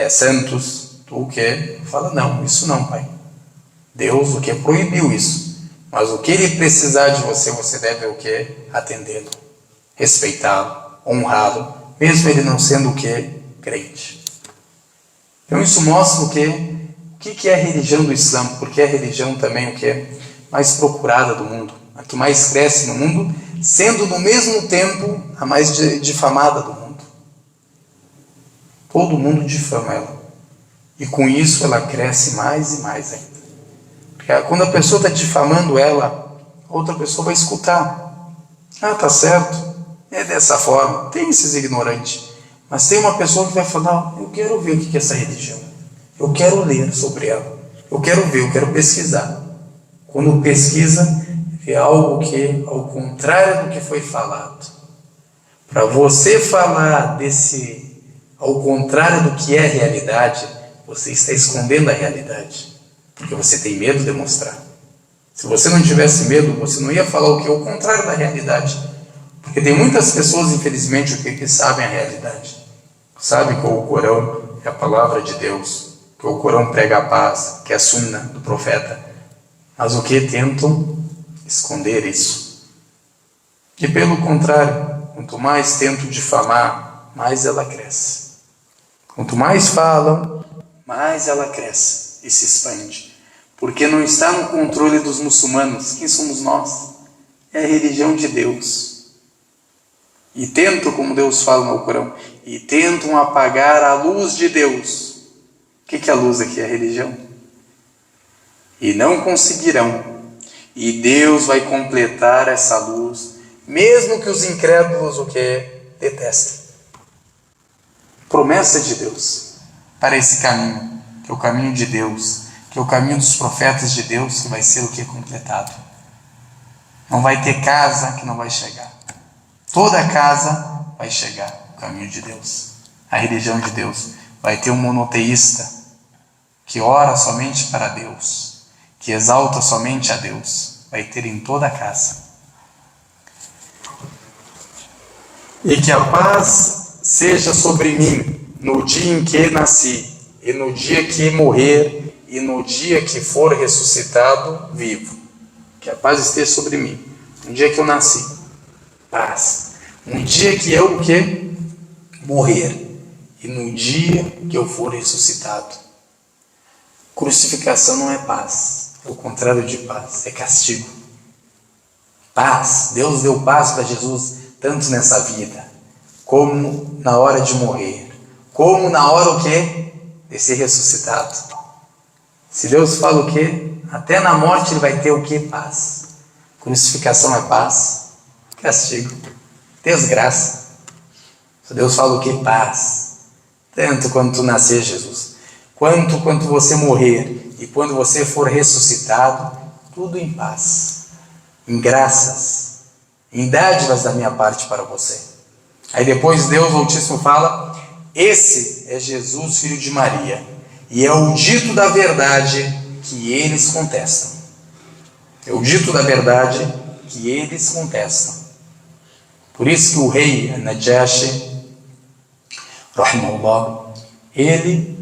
santos, tu o que? Fala, não, isso não, pai. Deus o que? Proibiu isso. Mas o que ele precisar de você, você deve o que? Atendê-lo, respeitá-lo, honrá-lo, mesmo ele não sendo o que? Crente. Então isso mostra o que é a religião do Islã, porque é a religião também o que? Mais procurada do mundo, a que mais cresce no mundo, sendo no mesmo tempo a mais difamada do mundo. Todo mundo difama ela. E com isso ela cresce mais e mais ainda. Porque quando a pessoa está difamando ela, outra pessoa vai escutar. Ah, tá certo. É dessa forma. Tem esses ignorantes. Mas tem uma pessoa que vai falar, eu quero ver o que é essa religião. Eu quero ler sobre ela. Eu quero ver, eu quero pesquisar. Quando pesquisa, vê algo que, ao contrário do que foi falado. Para você falar ao contrário do que é a realidade, você está escondendo a realidade. Porque você tem medo de mostrar. Se você não tivesse medo, você não ia falar o que é o contrário da realidade. Porque tem muitas pessoas, infelizmente, que sabem a realidade. Sabem que o Corão é a palavra de Deus, que o Corão prega a paz, que é a sunna do profeta. Mas o que tentam? Esconder isso. E pelo contrário, quanto mais tento difamar, mais ela cresce. Quanto mais falam, mais ela cresce e se expande. Porque não está no controle dos muçulmanos. Quem somos nós? É a religião de Deus. E tentam, como Deus fala no Alcorão, e tentam apagar a luz de Deus. O que é a luz aqui? É a religião. E não conseguirão. E Deus vai completar essa luz, mesmo que os incrédulos o que? Detestem. Promessa de Deus para esse caminho, que é o caminho de Deus, que é o caminho dos profetas de Deus, que vai ser o que? Completado. Não vai ter casa que não vai chegar. Toda casa vai chegar o caminho de Deus, a religião de Deus. Vai ter um monoteísta que ora somente para Deus, que exalta somente a Deus. Vai ter em toda a casa. E que a paz seja sobre mim no dia em que nasci, e no dia que morrer, e no dia que for ressuscitado vivo. Que a paz esteja sobre mim no dia que eu nasci. Paz. No dia que eu o quê? Morrer. E no dia que eu for ressuscitado. Crucificação não é paz. É o contrário de paz. É castigo. Paz. Deus deu paz para Jesus tanto nessa vida, como na hora de morrer. Como na hora o quê? De ser ressuscitado. Se Deus fala o quê? Até na morte ele vai ter o quê? Paz. Crucificação é paz. Castigo. Desgraça. Se Deus fala o quê? Paz. Tanto quando tu nascer, Jesus, quanto você morrer e quando você for ressuscitado, tudo em paz, em graças, em dádivas da minha parte para você. Aí depois Deus Altíssimo fala: esse é Jesus, filho de Maria, e é o dito da verdade que eles contestam. É o dito da verdade que eles contestam. Por isso que o rei Najashi, rahimahullah, ele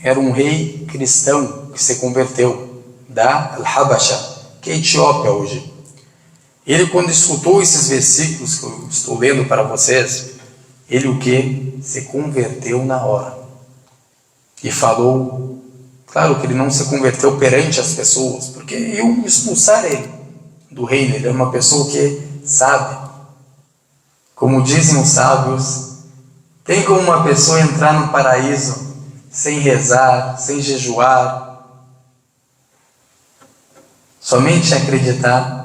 era um rei cristão que se converteu da Al-Habasha, que é a Etiópia hoje. Ele, quando escutou esses versículos que eu estou lendo para vocês, ele o que? Se converteu na hora. E falou, claro que ele não se converteu perante as pessoas, porque iam expulsar ele do reino. Ele é uma pessoa que sabe. Como dizem os sábios, tem como uma pessoa entrar no paraíso sem rezar, sem jejuar, somente acreditar?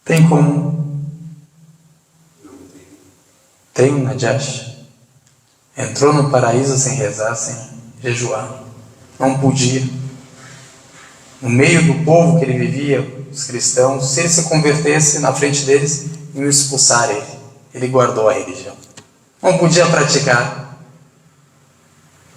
Tem como? Tem um Najashi. Entrou no paraíso sem rezar, sem jejuar. Não podia. No meio do povo que ele vivia, os cristãos, se ele se convertesse na frente deles, iam expulsar ele. Ele guardou a religião. Não podia praticar.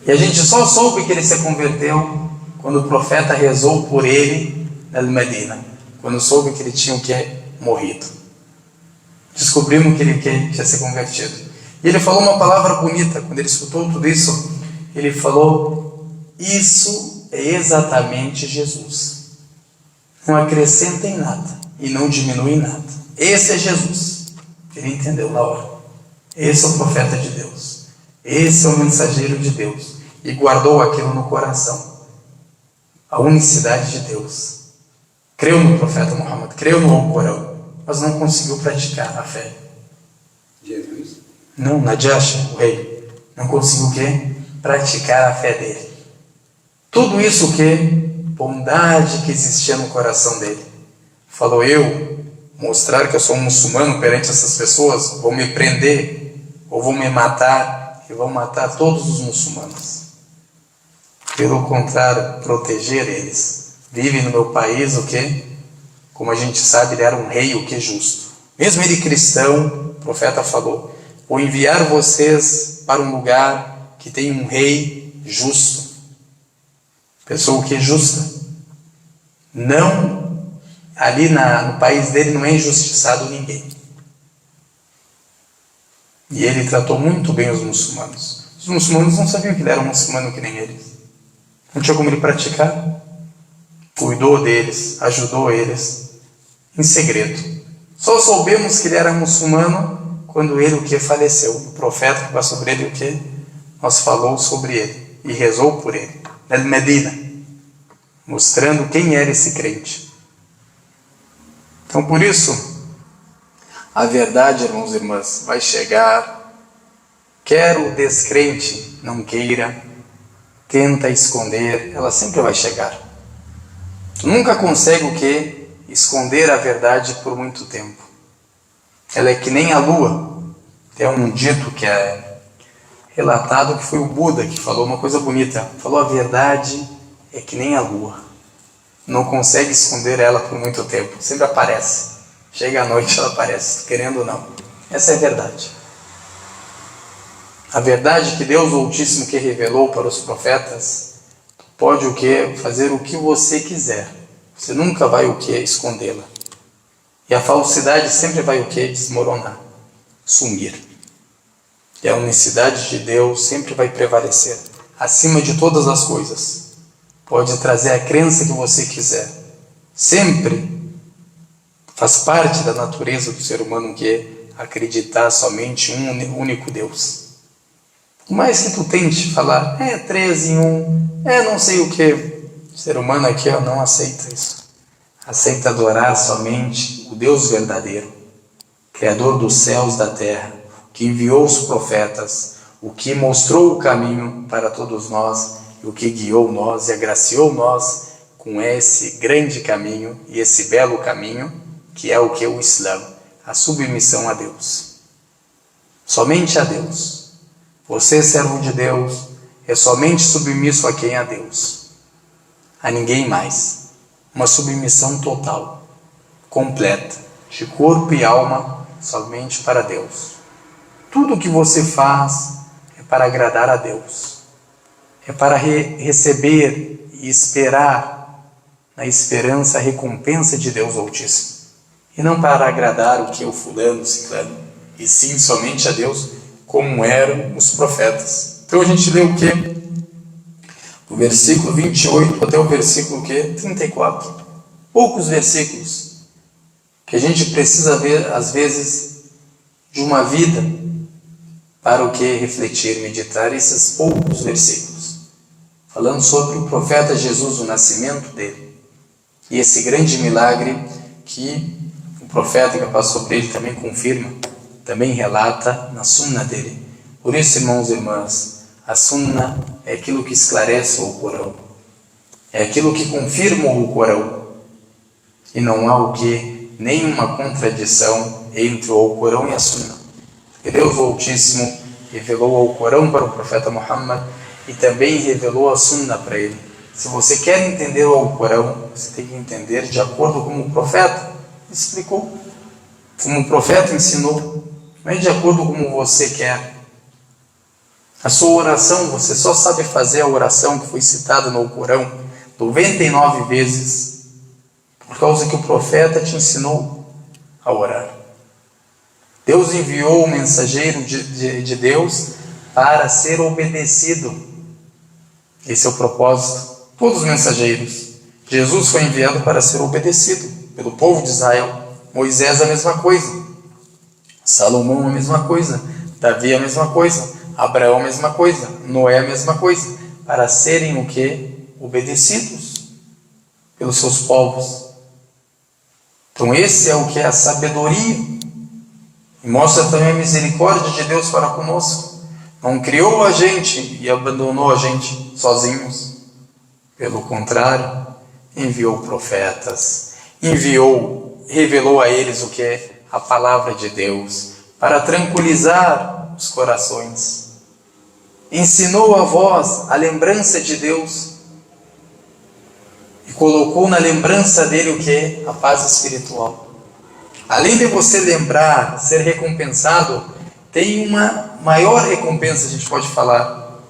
E a gente só soube que ele se converteu quando o profeta rezou por ele na Medina. Quando soube que ele tinha o que? Morrido. Descobrimos que ele tinha se convertido. E ele falou uma palavra bonita. Quando ele escutou tudo isso, ele falou: isso é exatamente Jesus. Não acrescenta em nada e não diminui em nada. Esse é Jesus. Ele entendeu na hora. Esse é o profeta de Deus. Esse é o mensageiro de Deus. E guardou aquilo no coração. A unicidade de Deus. Creu no profeta Muhammad, creu no Alcorão, mas não conseguiu praticar a fé. Jesus? Não, Najashi, o rei, não conseguiu o quê? Praticar a fé dele. Tudo isso o quê? Bondade que existia no coração dele. Falou: eu mostrar que eu sou um muçulmano perante essas pessoas, vou me prender, ou vou me matar, e vou matar todos os muçulmanos. Pelo contrário, proteger eles. Vive no meu país o quê? Como a gente sabe, ele era um rei o quê? Justo. Mesmo ele cristão, o profeta falou: vou enviar vocês para um lugar que tem um rei justo. Pessoa o quê? Justa. Não, ali no país dele não é injustiçado ninguém. E ele tratou muito bem os muçulmanos. Os muçulmanos não sabiam que ele era um muçulmano que nem eles. Não tinha como ele praticar. Cuidou deles, ajudou eles, em segredo. Só soubemos que ele era muçulmano quando ele o que faleceu. O profeta que passou sobre ele o que nos falou sobre ele e rezou por ele. El Medina, mostrando quem era esse crente. Então por isso, a verdade, irmãos e irmãs, vai chegar, quer o descrente não queira, tenta esconder, ela sempre vai chegar. Tu nunca consegue o que? Esconder a verdade por muito tempo. Ela é que nem a lua. Tem um dito que é relatado que foi o Buda que falou uma coisa bonita. Falou: a verdade é que nem a lua. Não consegue esconder ela por muito tempo. Sempre aparece. Chega à noite, ela aparece, querendo ou não. Essa é a verdade. A verdade que Deus Altíssimo que revelou para os profetas, pode o que? Fazer o que você quiser. Você nunca vai o que? Escondê-la. E a falsidade sempre vai o que? Desmoronar, sumir. E a unicidade de Deus sempre vai prevalecer, acima de todas as coisas. Pode trazer a crença que você quiser. Sempre faz parte da natureza do ser humano que acreditar somente em um único Deus. Por mais que tu tente falar, 3 em 1, não sei o que, o ser humano aqui não aceita isso. Aceita adorar somente o Deus verdadeiro, Criador dos céus e da terra, que enviou os profetas, o que mostrou o caminho para todos nós, e o que guiou nós e agraciou nós com esse grande caminho e esse belo caminho, que é o que? O Islã, a submissão a Deus. Somente a Deus. Você, servo de Deus, é somente submisso a quem? A Deus. A ninguém mais. Uma submissão total, completa, de corpo e alma, somente para Deus. Tudo o que você faz é para agradar a Deus. É para receber e esperar, na esperança, a recompensa de Deus Altíssimo. E não para agradar o que? O fulano, o ciclano. E sim, somente a Deus, como eram os profetas. Então a gente lê o quê? Do versículo 28 até o versículo 34. Poucos versículos que a gente precisa ver, às vezes, de uma vida para o que? Refletir, meditar esses poucos versículos. Falando sobre o profeta Jesus, o nascimento dele. E esse grande milagre que o profeta que passou por ele também confirma, também relata na sunna dele. Por isso, irmãos e irmãs, a sunna é aquilo que esclarece o Corão. É aquilo que confirma o Corão. E não há o que? Nenhuma contradição entre o Corão e a sunna. Porque Deus Altíssimo revelou o Corão para o profeta Muhammad e também revelou a sunna para ele. Se você quer entender o Corão, você tem que entender de acordo com o profeta explicou, como o profeta ensinou, não é de acordo com como você quer. A sua oração, você só sabe fazer a oração que foi citada no Corão 99 vezes, por causa que o profeta te ensinou a orar. Deus enviou o mensageiro de Deus para ser obedecido. Esse é o propósito. Todos os mensageiros. Jesus foi enviado para ser obedecido pelo povo de Israel. Moisés a mesma coisa. Salomão a mesma coisa. Davi a mesma coisa. Abraão a mesma coisa. Noé a mesma coisa. Para serem o que? Obedecidos pelos seus povos. Então esse é o que é a sabedoria. E mostra também a misericórdia de Deus para conosco. Não criou a gente e abandonou a gente sozinhos. Pelo contrário, enviou profetas, revelou a eles o que é a palavra de Deus, para tranquilizar os corações. Ensinou a vós a lembrança de Deus e colocou na lembrança dele o que é a paz espiritual. Além de você lembrar, ser recompensado, tem uma maior recompensa, a gente pode falar,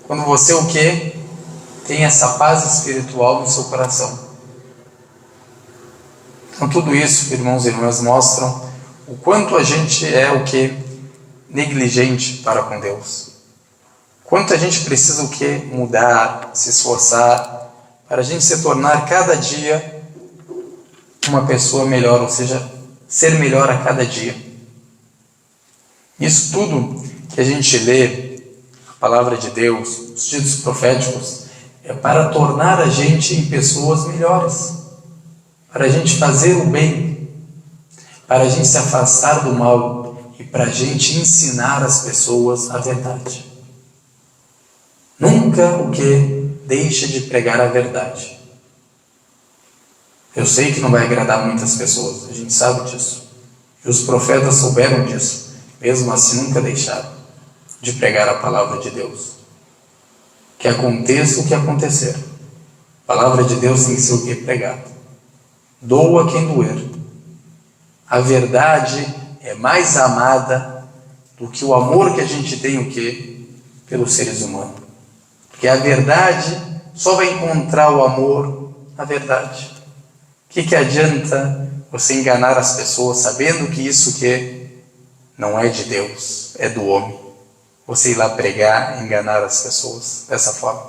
quando você o que? Tem essa paz espiritual no seu coração. Então tudo isso, irmãos e irmãs, mostram o quanto a gente é o que? Negligente para com Deus. Quanto a gente precisa o que? Mudar, se esforçar, para a gente se tornar cada dia uma pessoa melhor, ou seja, ser melhor a cada dia. Isso tudo que a gente lê, a palavra de Deus, os títulos proféticos, é para tornar a gente em pessoas melhores, para a gente fazer o bem, para a gente se afastar do mal e para a gente ensinar as pessoas a verdade. Nunca o que deixa de pregar a verdade. Eu sei que não vai agradar muitas pessoas, a gente sabe disso. E os profetas souberam disso, mesmo assim nunca deixaram de pregar a palavra de Deus. Que aconteça o que acontecer, a palavra de Deus tem que ser o que? Pregada. Doa quem doer. A verdade é mais amada do que o amor que a gente tem o quê? Pelos seres humanos. Porque a verdade só vai encontrar o amor na verdade. O que adianta você enganar as pessoas sabendo que isso que não é de Deus, é do homem? Você ir lá pregar e enganar as pessoas dessa forma,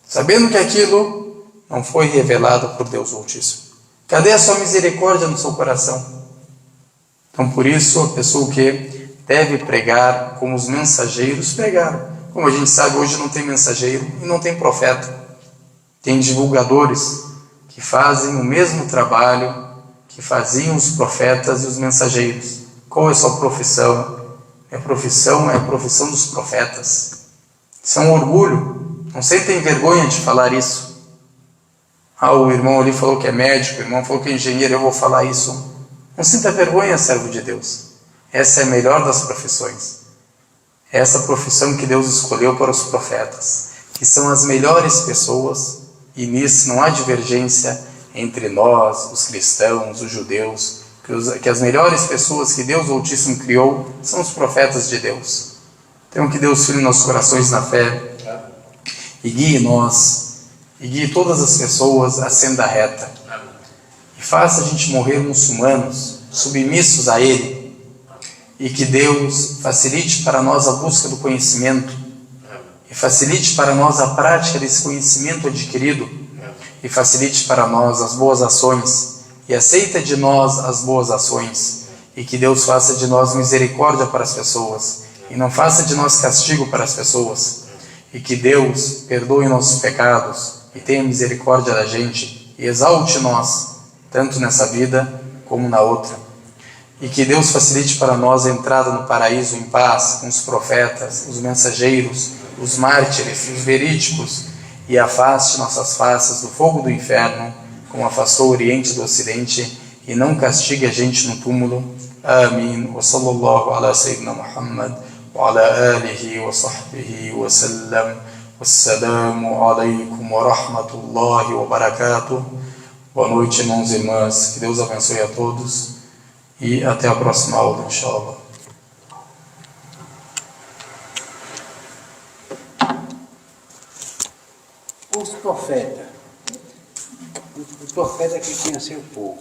sabendo que aquilo não foi revelado por Deus Altíssimo. Cadê a sua misericórdia no seu coração? Então por isso a pessoa que deve pregar como os mensageiros pregaram. Como a gente sabe, hoje não tem mensageiro e não tem profeta. Tem divulgadores que fazem o mesmo trabalho que faziam os profetas e os mensageiros. Qual é a sua profissão? A profissão é a profissão dos profetas. Isso é um orgulho. Não sentem vergonha de falar isso. O irmão ali falou que é médico, o irmão falou que é engenheiro, eu vou falar isso. Não sinta vergonha, servo de Deus. Essa é a melhor das profissões. Essa profissão que Deus escolheu para os profetas, que são as melhores pessoas, e nisso não há divergência entre nós, os cristãos, os judeus, que as melhores pessoas que Deus Altíssimo criou são os profetas de Deus. Então que Deus firme nossos corações na fé e guie nós, e guie todas as pessoas à senda reta, e faça a gente morrer muçulmanos, submissos a Ele, e que Deus facilite para nós a busca do conhecimento, e facilite para nós a prática desse conhecimento adquirido, e facilite para nós as boas ações, e aceita de nós as boas ações, e que Deus faça de nós misericórdia para as pessoas, e não faça de nós castigo para as pessoas, e que Deus perdoe nossos pecados, e tenha misericórdia da gente, e exalte nós, tanto nessa vida como na outra, e que Deus facilite para nós a entrada no paraíso em paz, com os profetas, os mensageiros, os mártires, os verídicos, e afaste nossas faces do fogo do inferno, como afastou o Oriente do Ocidente, e não castigue a gente no túmulo. Amém. Wa sallallahu ala sayyidina Muhammad wa ala alihi wa sahbihi wa sallam. Wassalamu alaikum wa rahmatullahi wa barakatuh. Boa noite, irmãos e irmãs. Que Deus abençoe a todos e até a próxima aula, inshallah. Os profetas. O profeta que tinha seu povo.